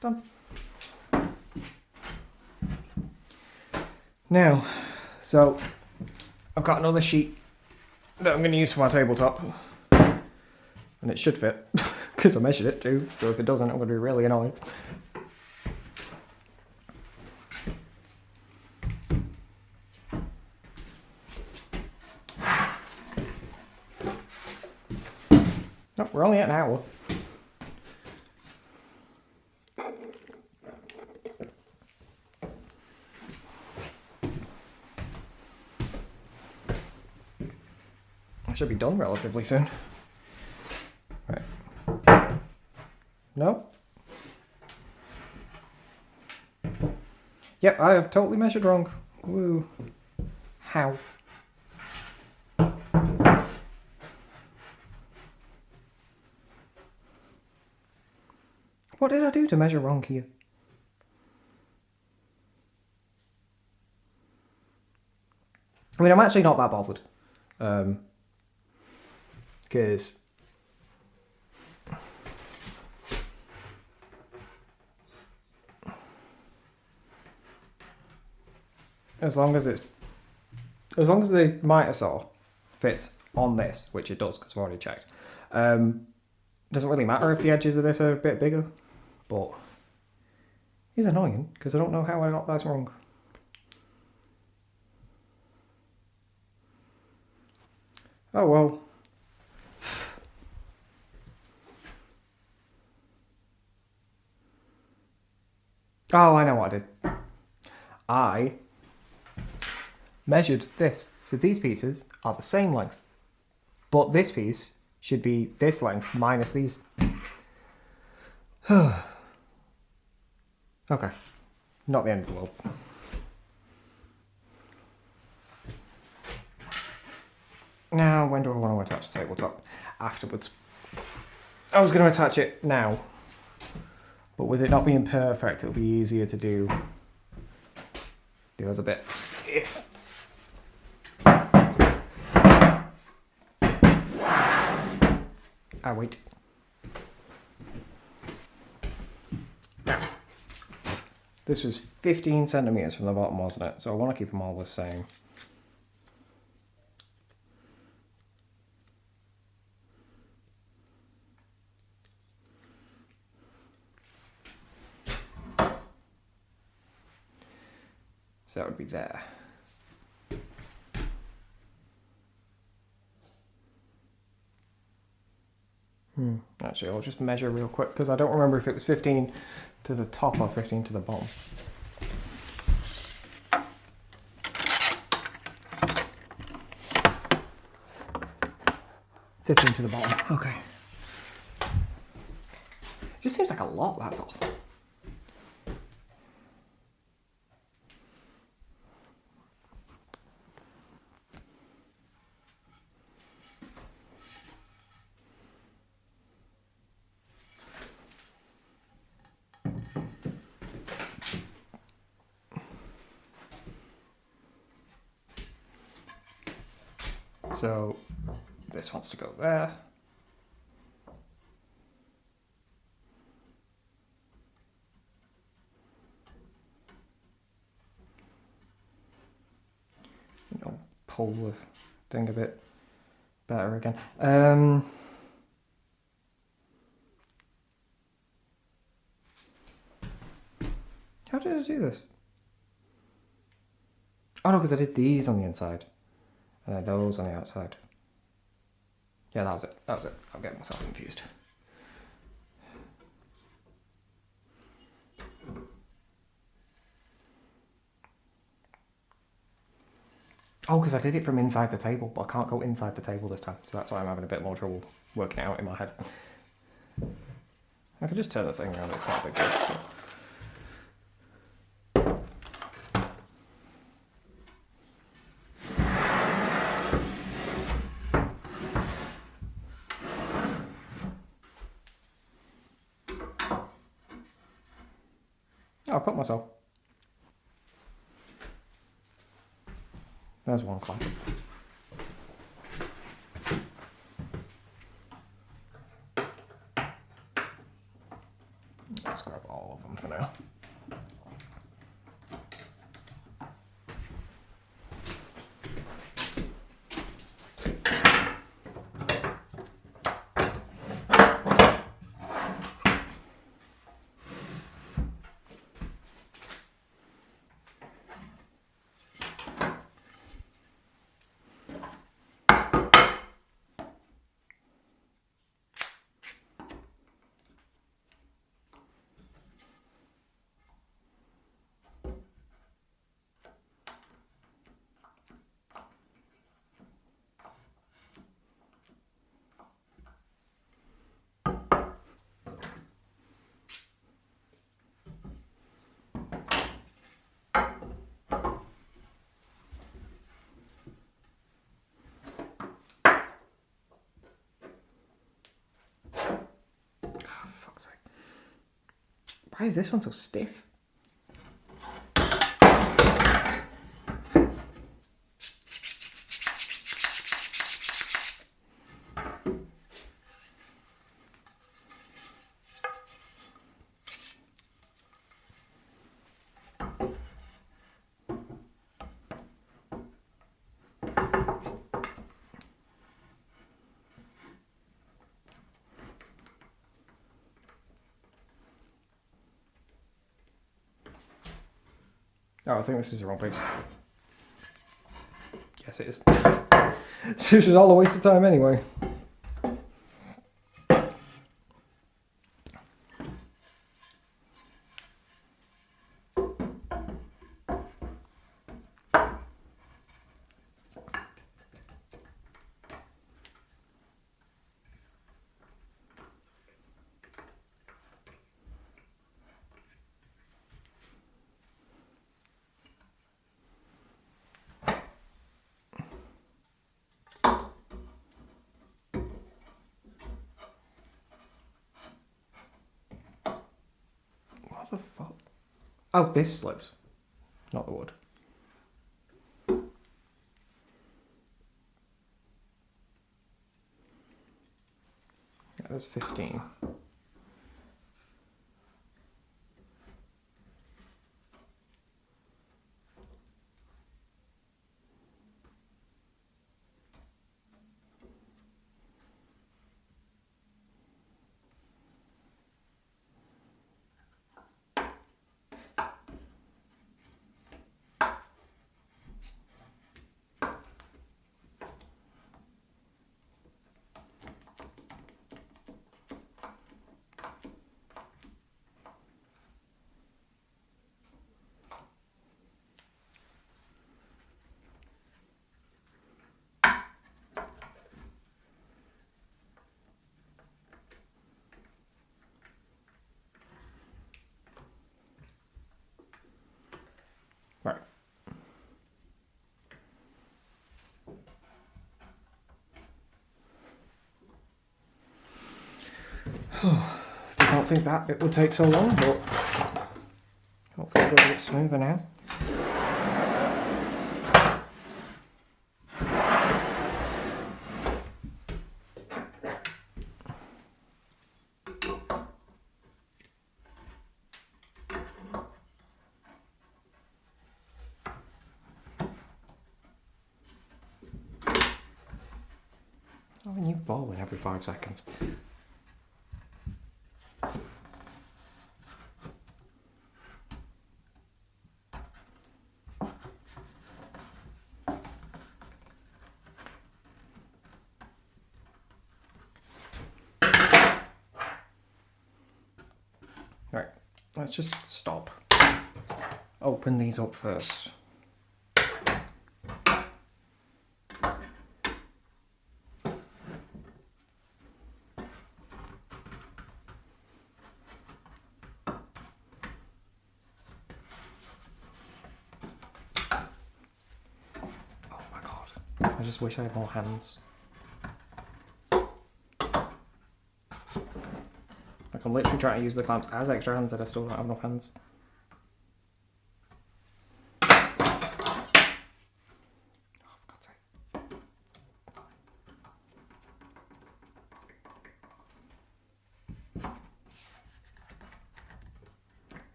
Done. Now, so I've got another sheet that I'm going to use for my tabletop, and it should fit because I measured it too, so if it doesn't I'm going to be really annoyed. No, we're only only an hour. I should be done relatively soon. Right. No? Yep, I have totally measured wrong. Woo. How? What did I do to measure wrong here? I mean, I'm actually not that bothered. Because as long as the Mitre Saw fits on this, which it does because I've already checked, doesn't really matter if the edges of this are a bit bigger, but it's annoying because I don't know how I got that wrong. Oh well. Oh, I know what I did. I measured this. So these pieces are the same length, but this piece should be this length minus these. Okay. Not the end of the world. Now, when do I want to attach the tabletop? Afterwards. I was going to attach it now, but with it not being perfect, it'll be easier to do the other bits. If I wait. Now, this was 15 centimeters from the bottom, wasn't it? So I want to keep them all the same. So that would be there. Actually, I'll just measure real quick because I don't remember if it was 15 to the top or 15 to the bottom. $15 to the bottom. Okay. It just seems like a lot, that's all. So this wants to go there. I'll pull the thing a bit better again. How did I do this? Oh no, because I did these on the inside. And then those on the outside. Yeah, that was it. That was it. I'm getting myself confused. Oh, because I did it from inside the table, but I can't go inside the table this time. So that's why I'm having a bit more trouble working it out in my head. I could just turn the thing around. It's not a big deal. I'll cut myself. There's one clamp. Let's grab all of them for now. Why is this one so stiff? Oh, I think this is the wrong piece. Yes, it is. This was all a waste of time anyway. What the fuck? Oh, this slipped. Not the wood. Yeah, there's 15. Right. I don't think that it would take so long, but hopefully it'll get smoother now. Oh, and you fall in every 5 seconds. Right, let's just stop. Open these up first. I just wish I had more hands. Like, I'm literally trying to use the clamps as extra hands and I still don't have enough hands. Oh, for God's sake.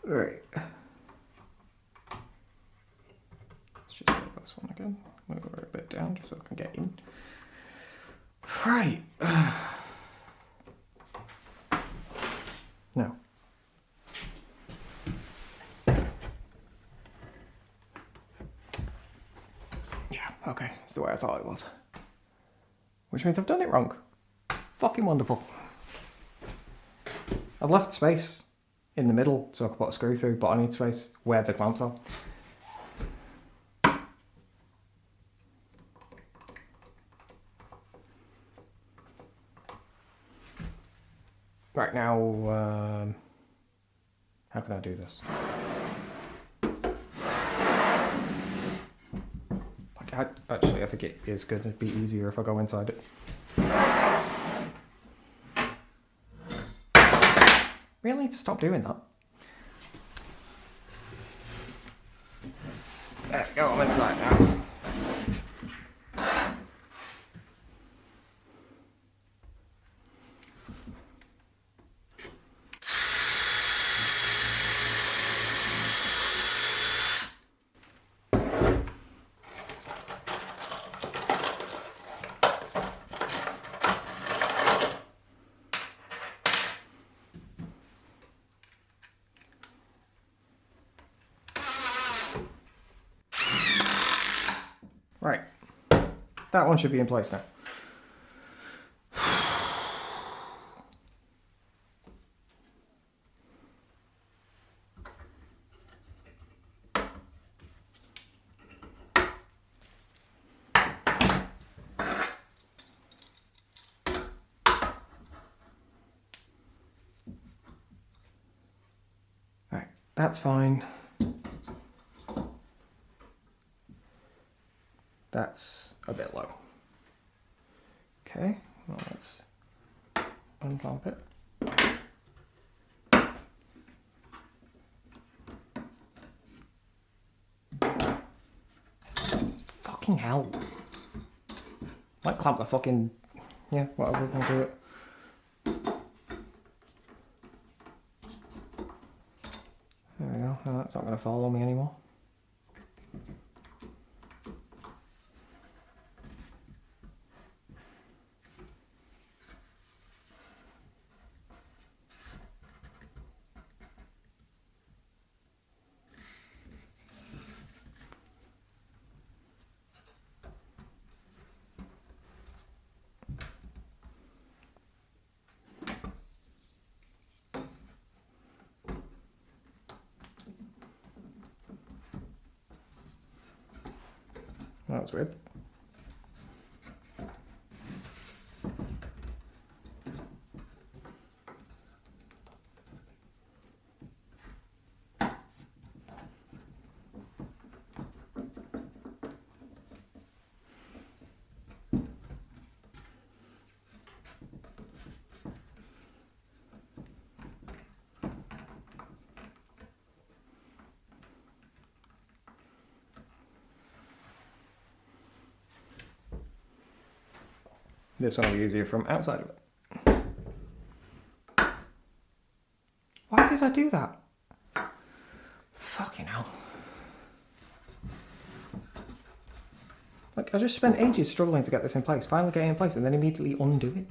Right. Let's just do this one again. Move her a bit down just so I can get in. Right. No. Yeah, okay. It's the way I thought it was. Which means I've done it wrong. Fucking wonderful. I've left space in the middle so I can put a screw through, but I need space where the clamps are. Right, now, how can I do this? Actually, I think it is going to be easier if I go inside it. Really need to stop doing that. There we go, I'm inside now. Right, that one should be in place now. Right, that's fine. That's a bit low. Okay, well let's unclamp it. Fucking hell. Might clamp the fucking... yeah, whatever, we'll do it. There we go, no, that's not going to follow me anymore. That was weird. This one will be easier from outside of it. Why did I do that? Fucking hell. Like, I just spent ages struggling to get this in place, finally get it in place, and then immediately undo it.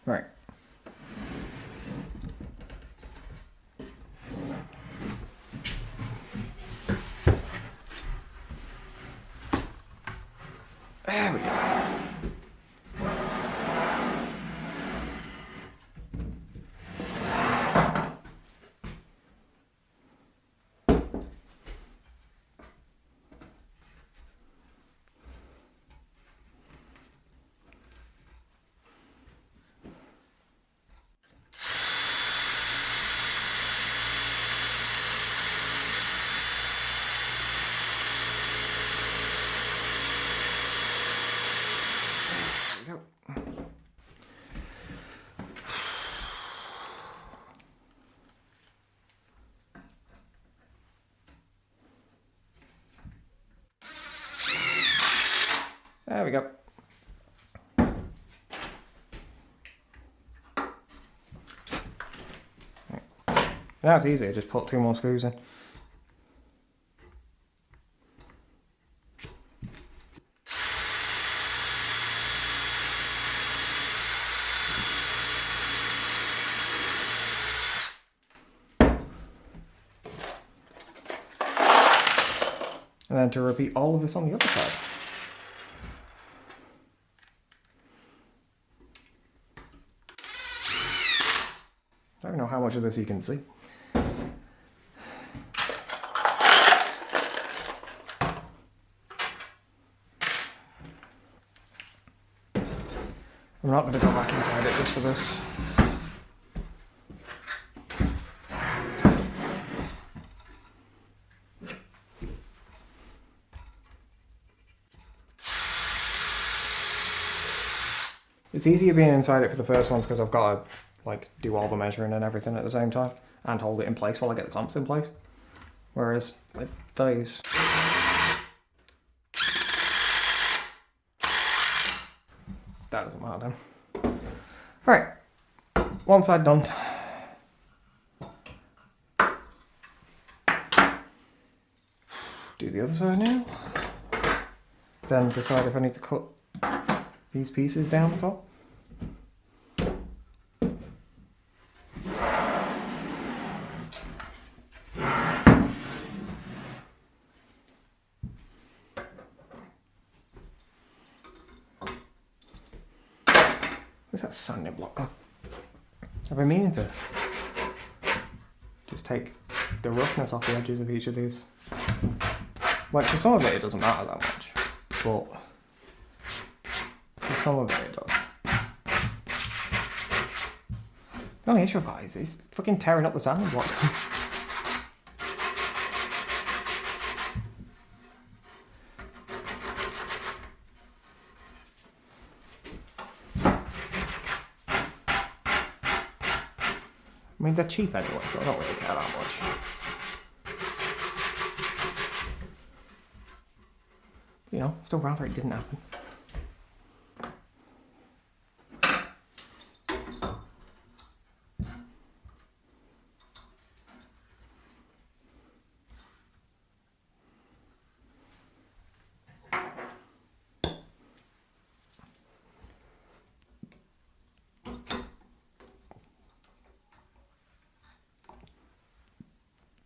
Right. There we go. There we go. Right. Now it's easy, just put 2 more screws in. And then to repeat all of this on the other side. I don't know how much of this you can see. I'm not going to go back inside it just for this. It's easier being inside it for the first ones because I've got to like do all the measuring and everything at the same time and hold it in place while I get the clamps in place. Whereas with these, that doesn't matter then. Right, one side done. Do the other side now. Then decide if I need to cut these pieces down the top. Where's that sanding block gone? I've been meaning to just take the roughness off the edges of each of these. Like for some of it doesn't matter that much, but for some of it does. The only issue with that is it's fucking tearing up the sanding block. I mean, they're cheap anyway, so I don't really care that much. You know, still rather it didn't happen.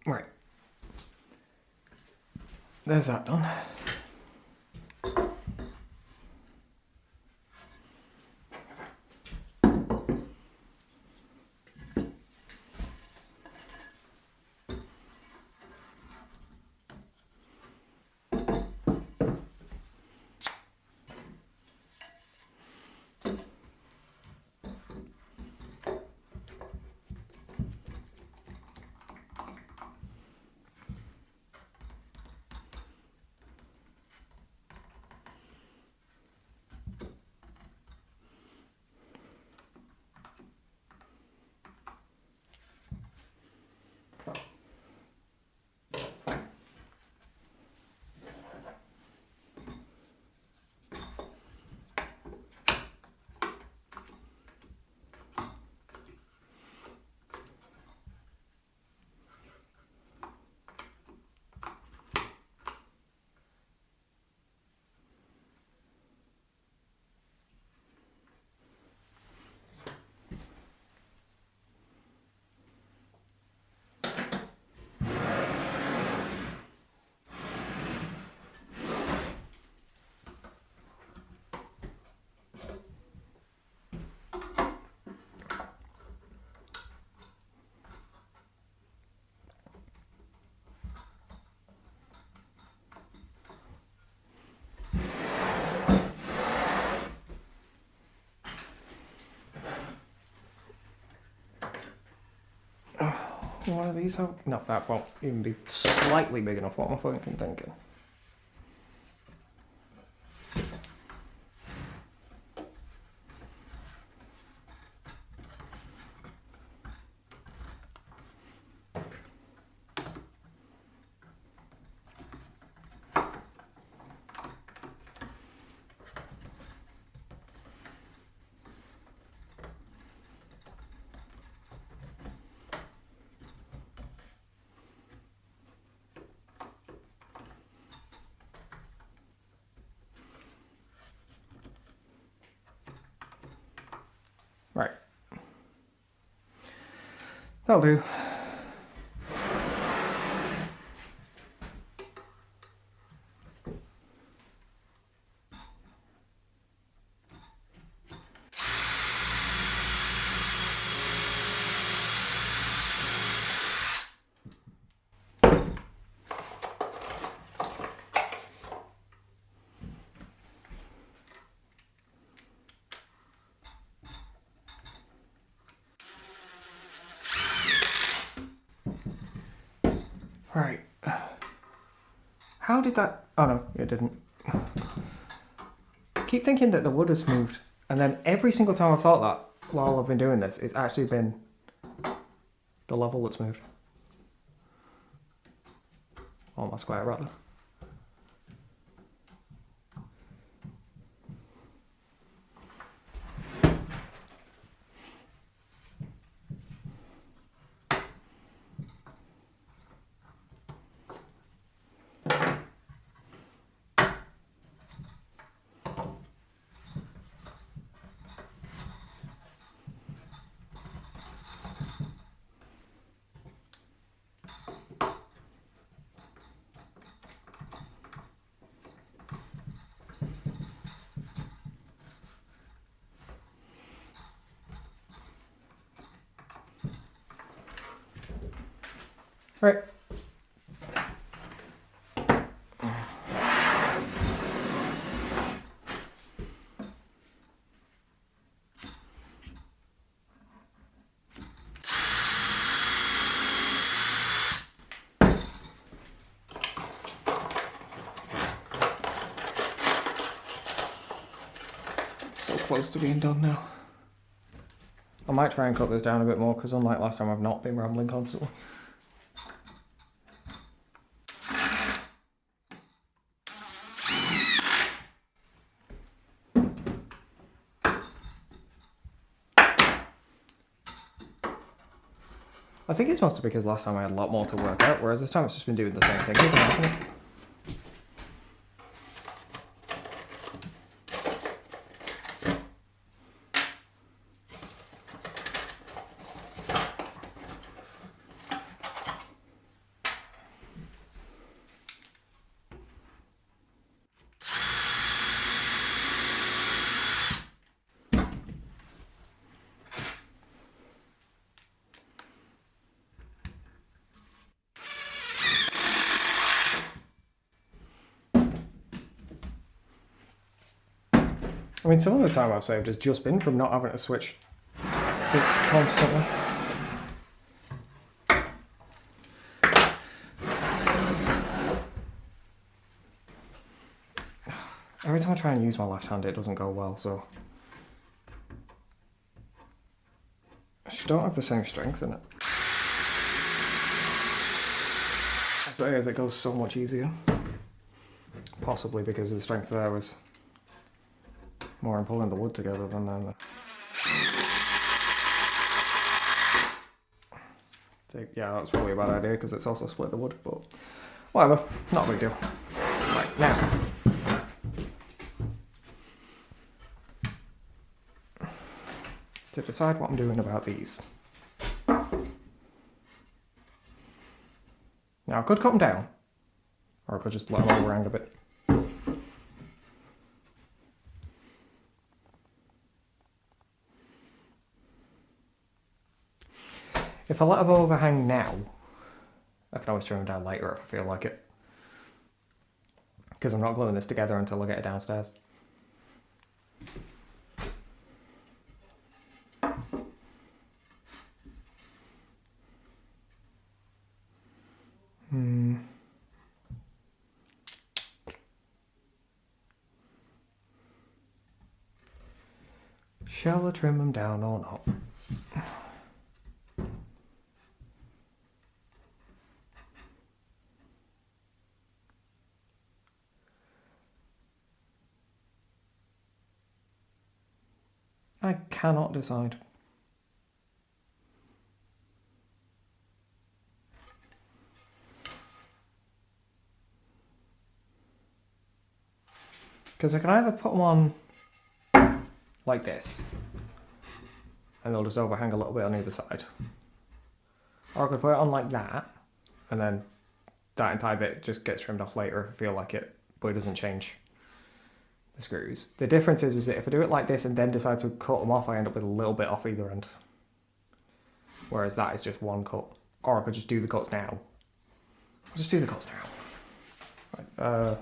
Right. There's that done. One of these out? No, that won't even be slightly big enough. What am I fucking thinking? Right. That'll do. Right. How did that... Oh no, it didn't. I keep thinking that the wood has moved, and then every single time I've thought that while I've been doing this, it's actually been the level that's moved. Or my square, rather. Right. So close to being done now. I might try and cut this down a bit more because unlike last time I've not been rambling constantly. I think it's mostly because last time I had a lot more to work out, whereas this time it's just been doing the same thing, hasn't it? I mean, some of the time I've saved has just been from not having to switch bits constantly. Every time I try and use my left hand, it doesn't go well, so... I just don't have the same strength in it. As it goes so much easier. Possibly because the strength there was more in pulling the wood together than the... Yeah, that's probably a bad idea because it's also split the wood, but whatever, not a big deal. Right, now. To decide what I'm doing about these. Now I could cut them down, or I could just let them overhang a bit. If I let them overhang now, I can always trim them down later if I feel like it. Because I'm not gluing this together until I get it downstairs. Shall I trim them down or not? I cannot decide. Because I can either put them on like this, and they'll just overhang a little bit on either side. Or I could put it on like that, and then that entire bit just gets trimmed off later if I feel like it, but it doesn't change the screws. The difference is that if I do it like this and then decide to cut them off, I end up with a little bit off either end. Whereas that is just one cut. Or I could just do the cuts now. I'll just do the cuts now. Right,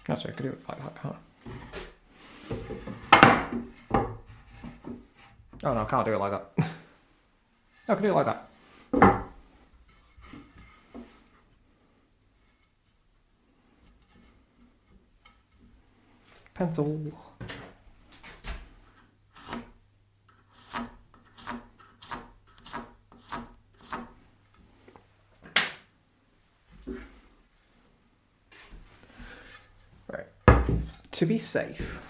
actually, I could do it like that, can't I? Oh no, I can't do it like that. I can do it like that. Pencil. Right. To be safe.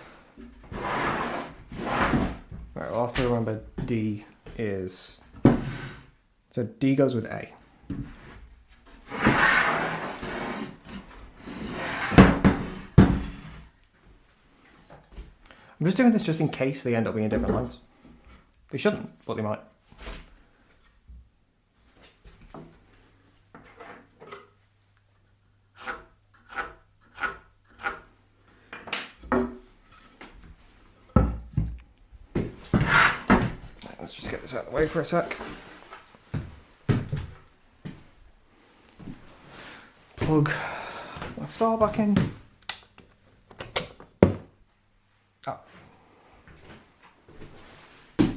Right, we'll have to remember D is... So D goes with A. I'm just doing this just in case they end up being different lines. They shouldn't, but they might. Let's just get this out of the way for a sec. Plug my saw back in. Oh.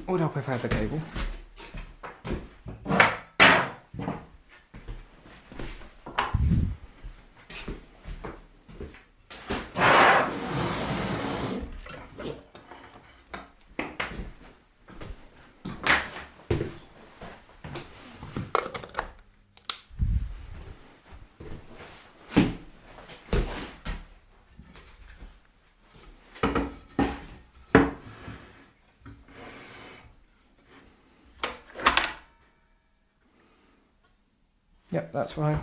Would help if I had the cable. Yep, that's fine.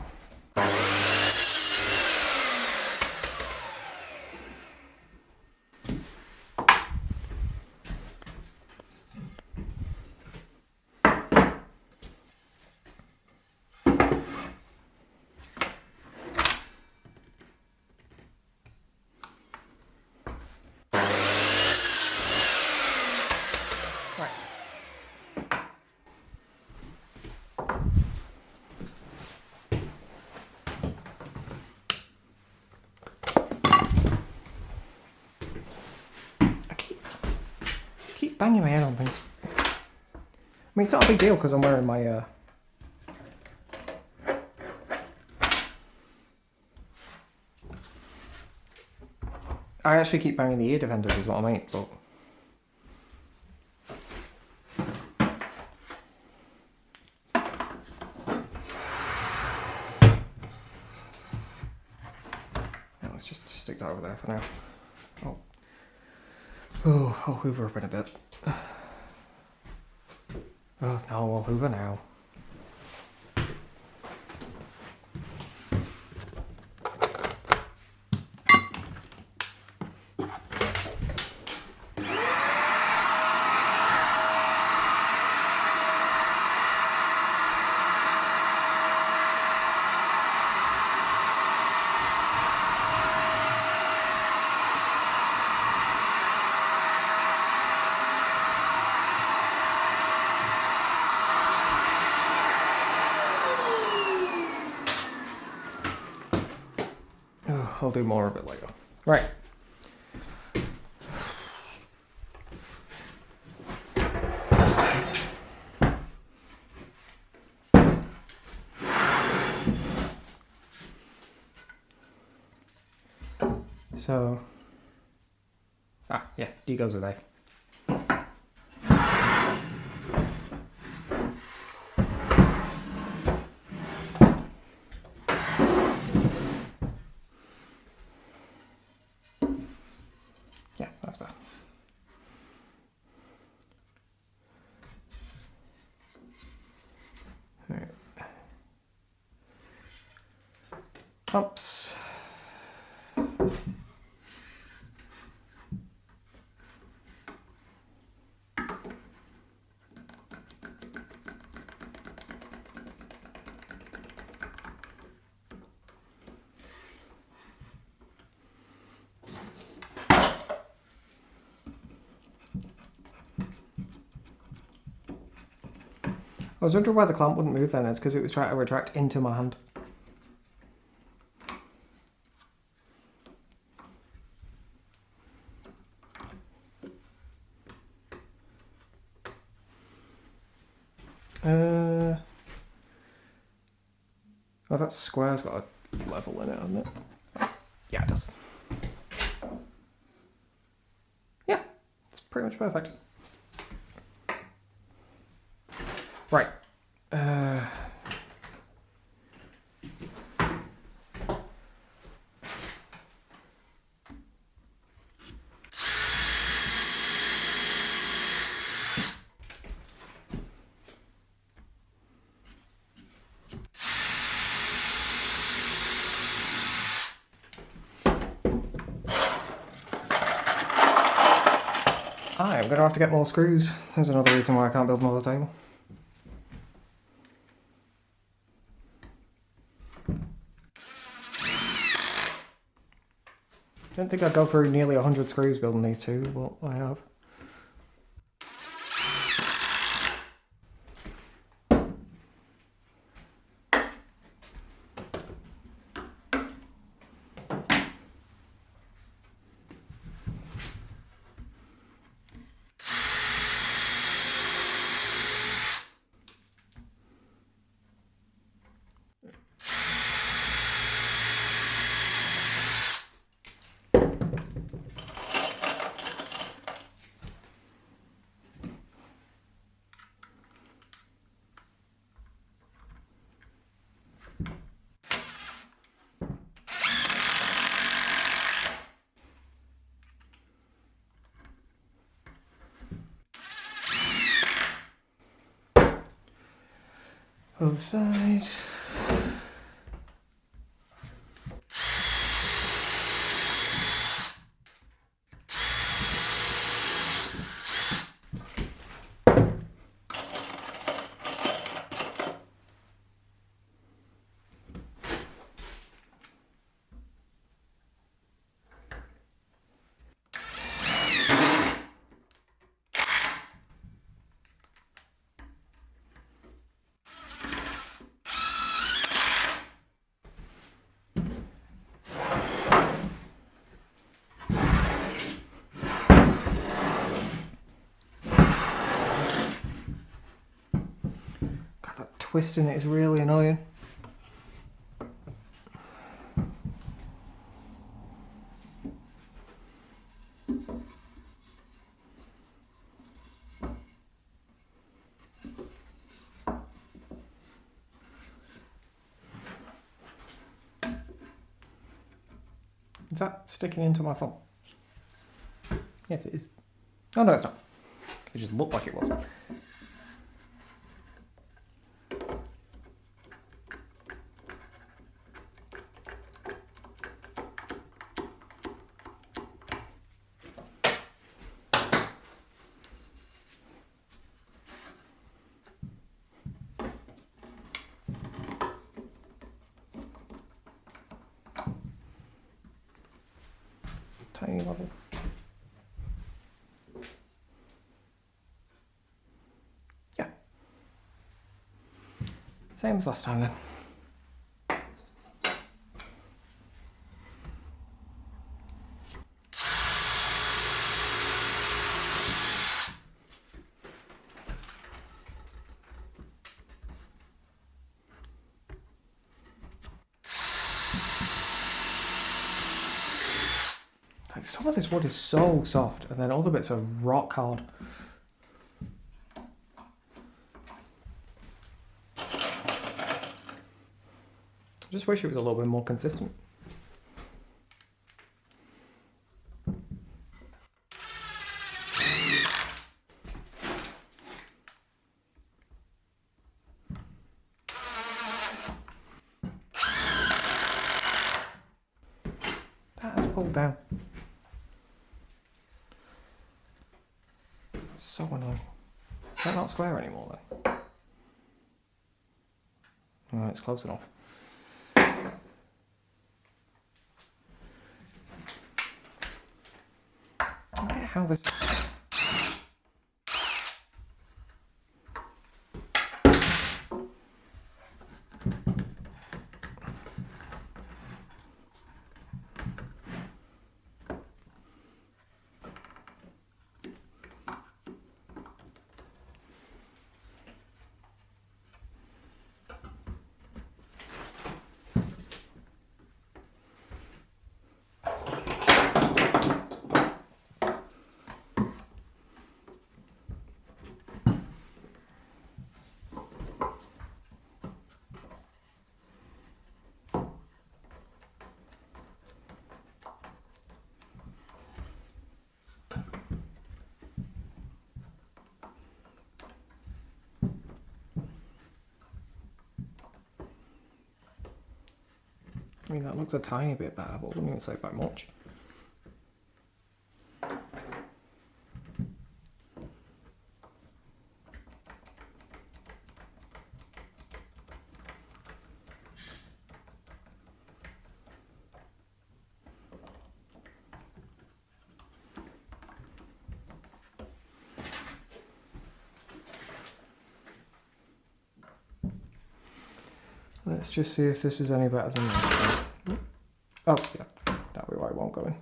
Banging my head on things. I mean, it's not a big deal because I'm wearing my I actually keep banging the ear defenders is what I mean, but yeah, let's just stick that over there for now. Oh, I'll hoover up in a bit. Oh no, I'll hoover now. I'll do more of it later. Right. So, yeah, D goes with A. Yeah, that's bad. All right. Oops. I was wondering why the clamp wouldn't move then. It's because it was trying to retract into my hand. Oh, that square's got a level in it, hasn't it? Yeah, it does. Yeah, it's pretty much perfect. Right. I'm going to have to get more screws. There's another reason why I can't build another table. I don't think I'd go through nearly 100 screws building these two, but I have. Other side. Twisting it is really annoying. Is that sticking into my thumb? Yes, it is. Oh no, it's not. It just looked like it was. Tiny level. Yeah. Same as last time then. Like some of this wood is so soft and then other bits are rock hard. I just wish it was a little bit more consistent. That has pulled down. That's so annoying. Is that not square anymore then? Oh, it's close enough. I don't get how this... I mean, that looks a tiny bit better, but I wouldn't even say by much. Let's just see if this is any better than this. Oh, yeah. That'll be why it won't go in.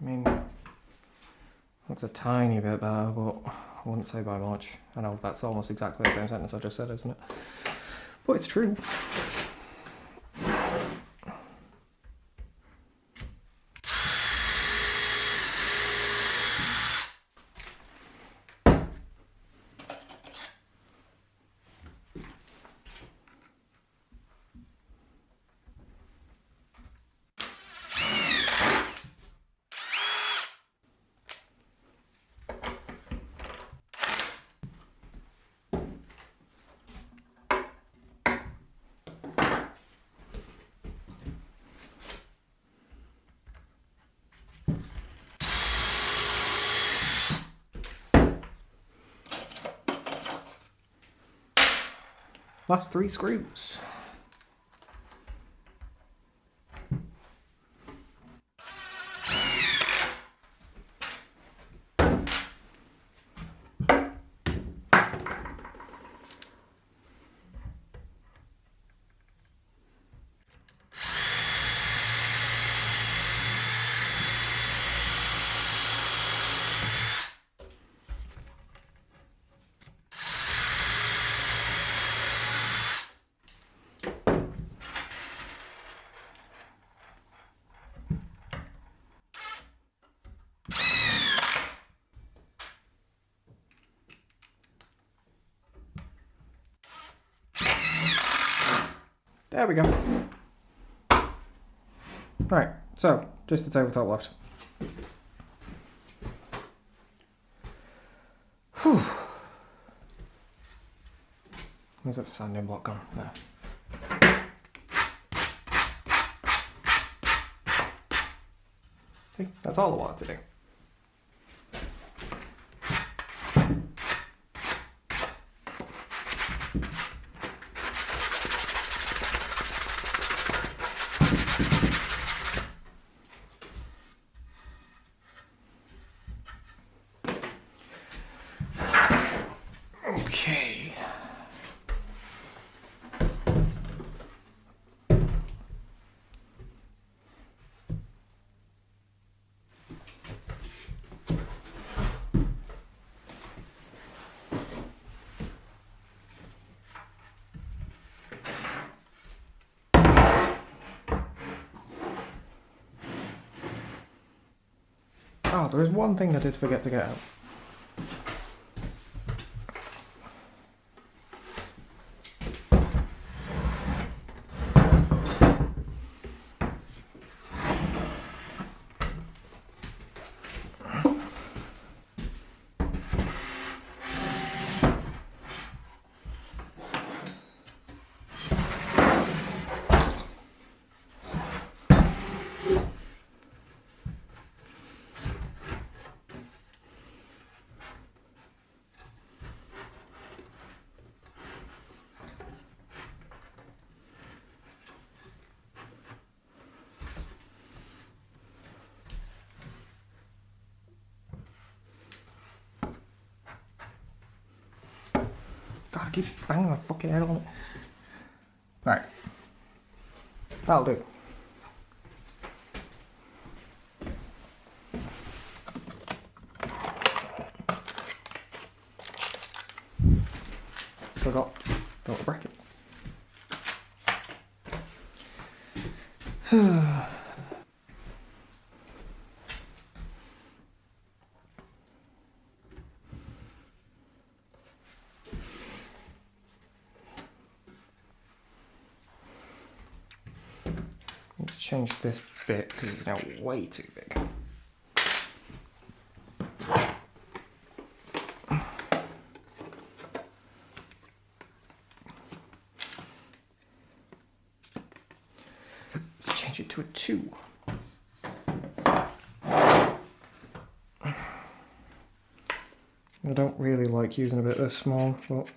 I mean, looks a tiny bit better, but I wouldn't say by much. I know that's almost exactly the same sentence I just said, isn't it? But it's true. Last 3 screws. There we go. Right, so just the tabletop left. Whew. Where's that sanding block gone? There. See, that's all I wanted to do. Okay. Oh, there is one thing I did forget to get out. God, I keep banging my fucking head on it. Right. That'll do. Forgot the little brackets. Let's change this bit because it's now way too big. to a 2. I don't really like using a bit this small, but...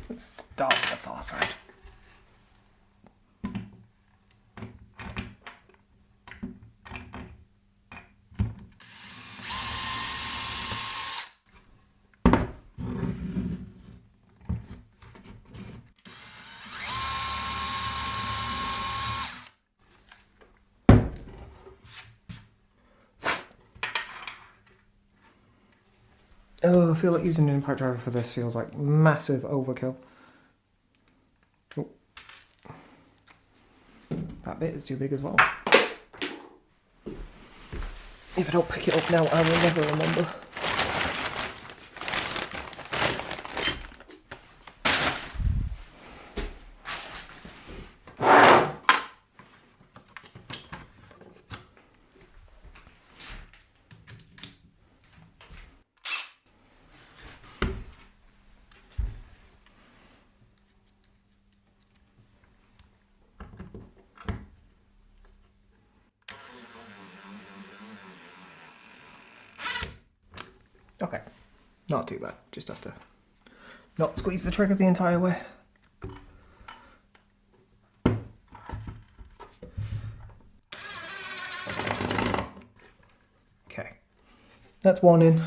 Let's start with the far side. Oh, I feel like using an impact driver for this feels like massive overkill. Oh. That bit is too big as well. If I don't pick it up now, I will never remember. Okay, not too bad. Just have to not squeeze the trigger the entire way. Okay, that's one in.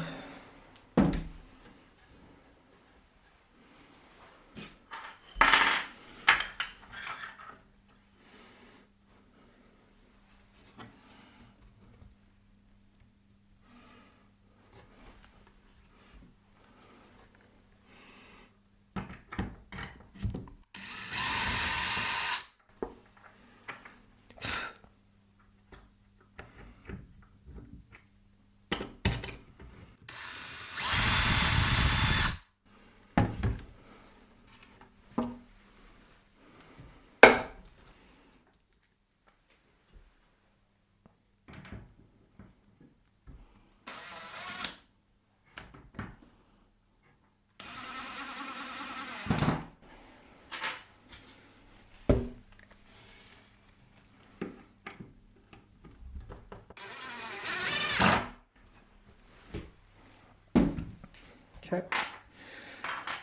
Okay,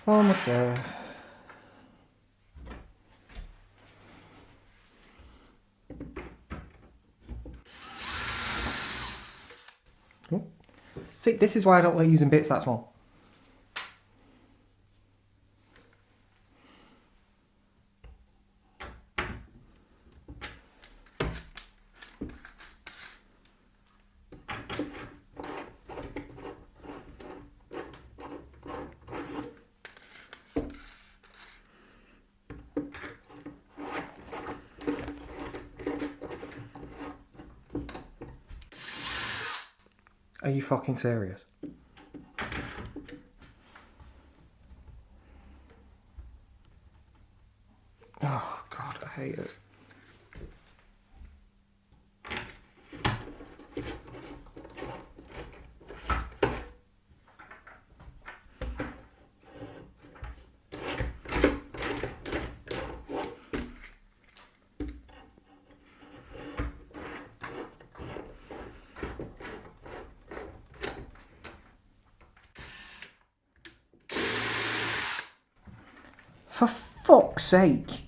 almost there. Oh. See, this is why I don't like using bits that small. Are you fucking serious? Oh god, I hate it. For fuck's sake.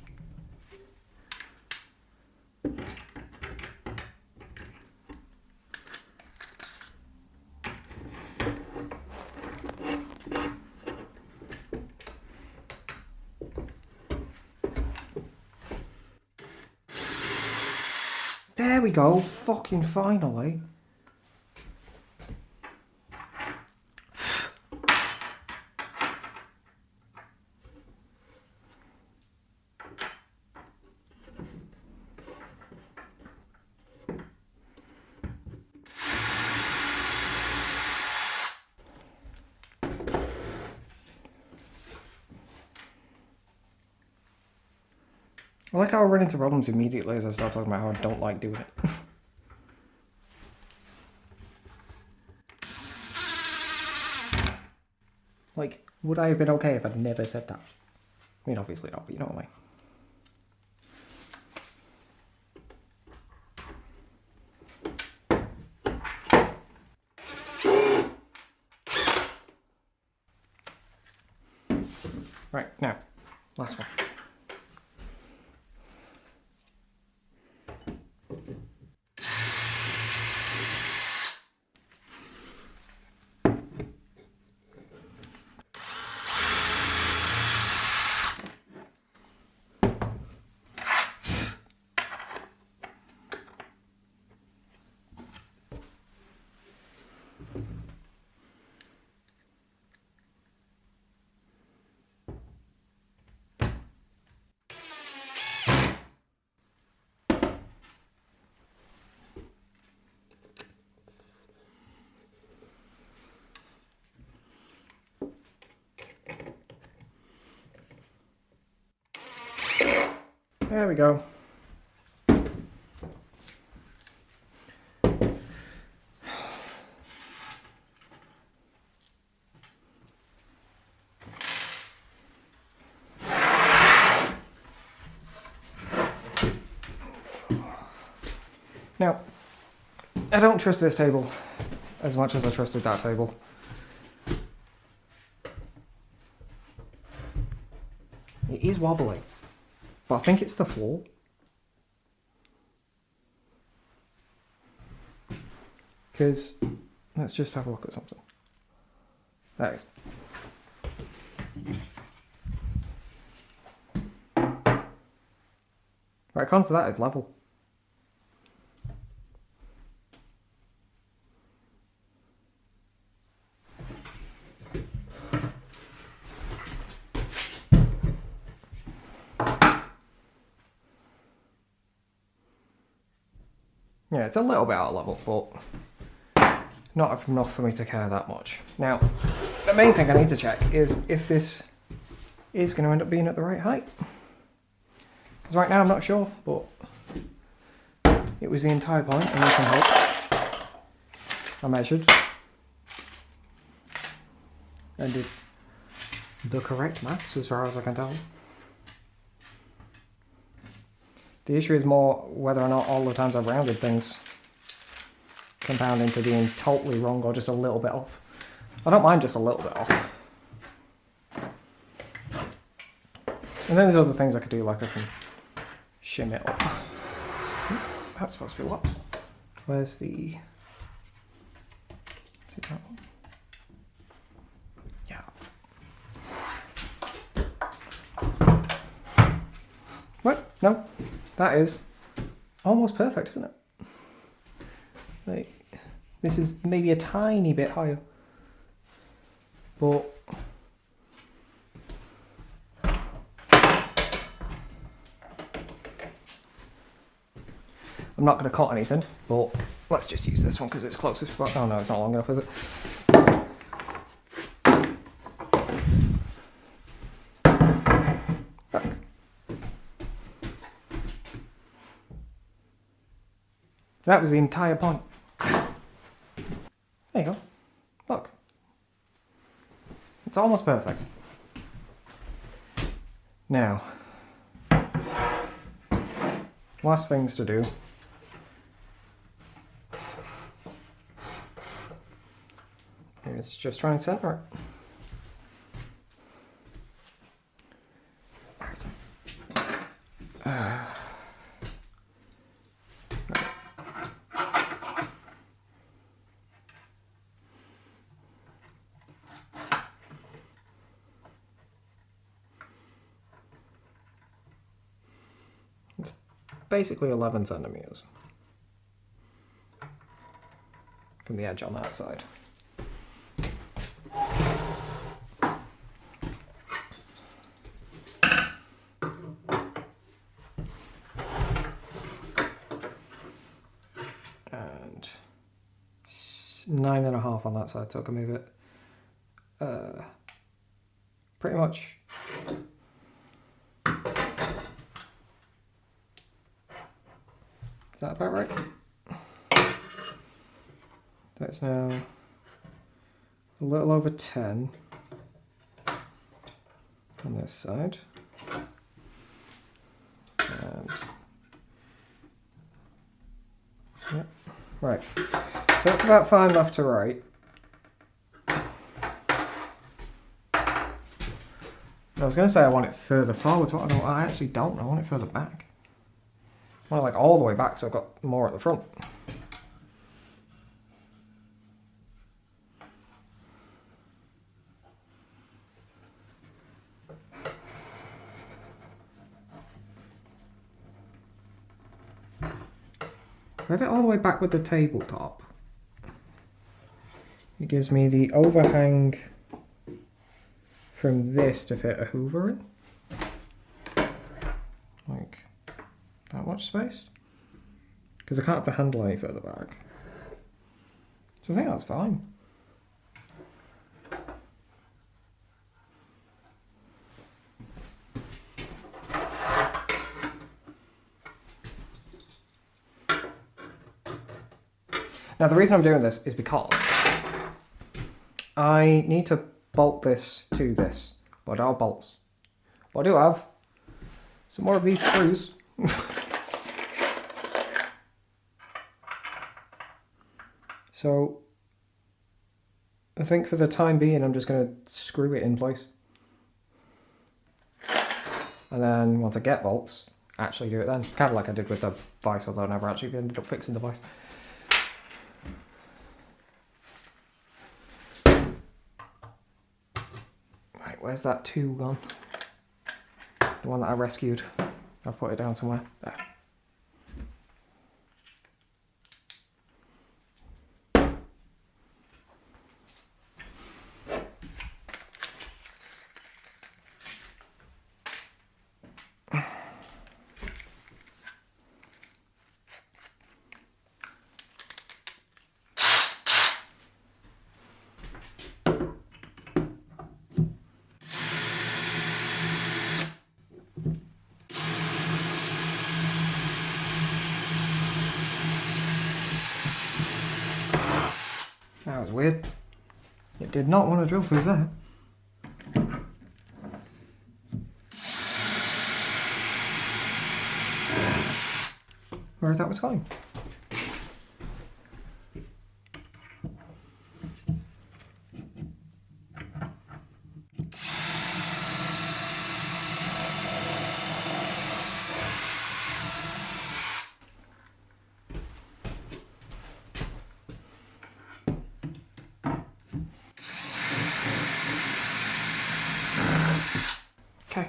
There we go, fucking finally. I like how I run into problems immediately as I start talking about how I don't like doing it. Like, would I have been okay if I'd never said that? I mean, obviously not, but you know what I mean. Right, now, last one. There we go. Now, I don't trust this table as much as I trusted that table. It is wobbly, but I think it's the floor. Because, let's just have a look at something. There it is. Right, according to that, it's level. Yeah, it's a little bit out of level, but not enough for me to care that much. Now, the main thing I need to check is if this is going to end up being at the right height. Because right now I'm not sure, but it was the entire point, and you can help. I measured and did the correct maths as far as I can tell. The issue is more whether or not all the times I've rounded things compound into being totally wrong or just a little bit off. I don't mind just a little bit off. And then there's other things I could do, like I can shim it up. That's supposed to be locked. Where's the... Is it that one? Yeah, that's it. What? No. That is almost perfect, isn't it? Like, this is maybe a tiny bit higher, but I'm not going to cut anything, but let's just use this one because it's closest. Oh no, it's not long enough, is it? Back. That was the entire point. There you go. Look. It's almost perfect. Now, last things to do. Is just try and center it. It's basically 11 centimeters. from the edge on that side. And 9.5 on that side, so I can move it pretty much. Is that about right? That's now a little over 10 on this side. And yep, right. So it's about 5 left to right. I was going to say I want it further forwards, but I actually don't. I want it further back. I want it like all the way back so I've got more at the front. If I have it all the way back with the tabletop, it gives me the overhang from this to fit a Hoover in. Like that much space. Because I can't have the handle any further back. So I think that's fine. Now the reason I'm doing this is because I need to bolt this to this, but I don't have bolts. But I do have some more of these screws. So I think for the time being I'm just going to screw it in place. And then once I get bolts, actually do it then. Kind of like I did with the vise, although I never actually ended up fixing the vise. Where's that 2 gone? The one that I rescued. I've put it down somewhere. There. That was weird. It did not want to drill through there. Whereas that was fine. Okay.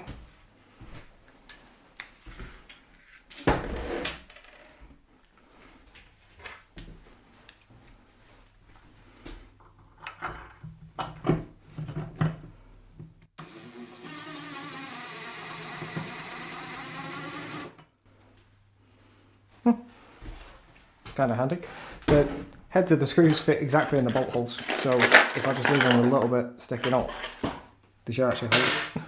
It's kind of handy. The heads of the screws fit exactly in the bolt holes, so if I just leave them a little bit sticking up, they should actually hold it.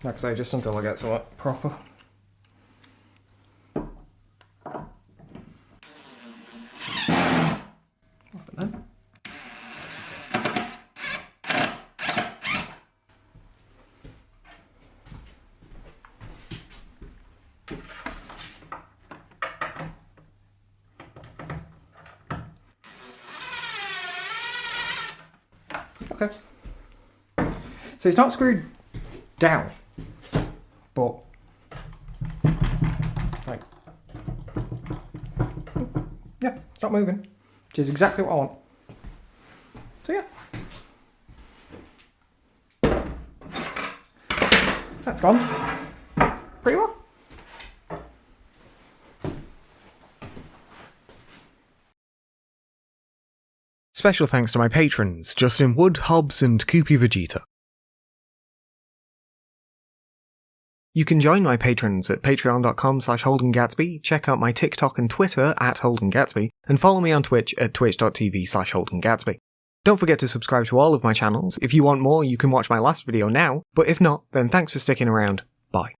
Like I say, just until I get something proper. Then. Okay. So it's not screwed down. But, like, yeah, it's not moving, which is exactly what I want. So yeah. That's gone pretty well. Special thanks to my patrons, Justin Wood, Hobbs, and Koopy Vegeta. You can join my patrons at patreon.com/Holden Gatsby, check out my TikTok and Twitter at Holden Gatsby, and follow me on Twitch at twitch.tv/Holden Gatsby. Don't forget to subscribe to all of my channels. If you want more, you can watch my last video now, but if not, then thanks for sticking around. Bye.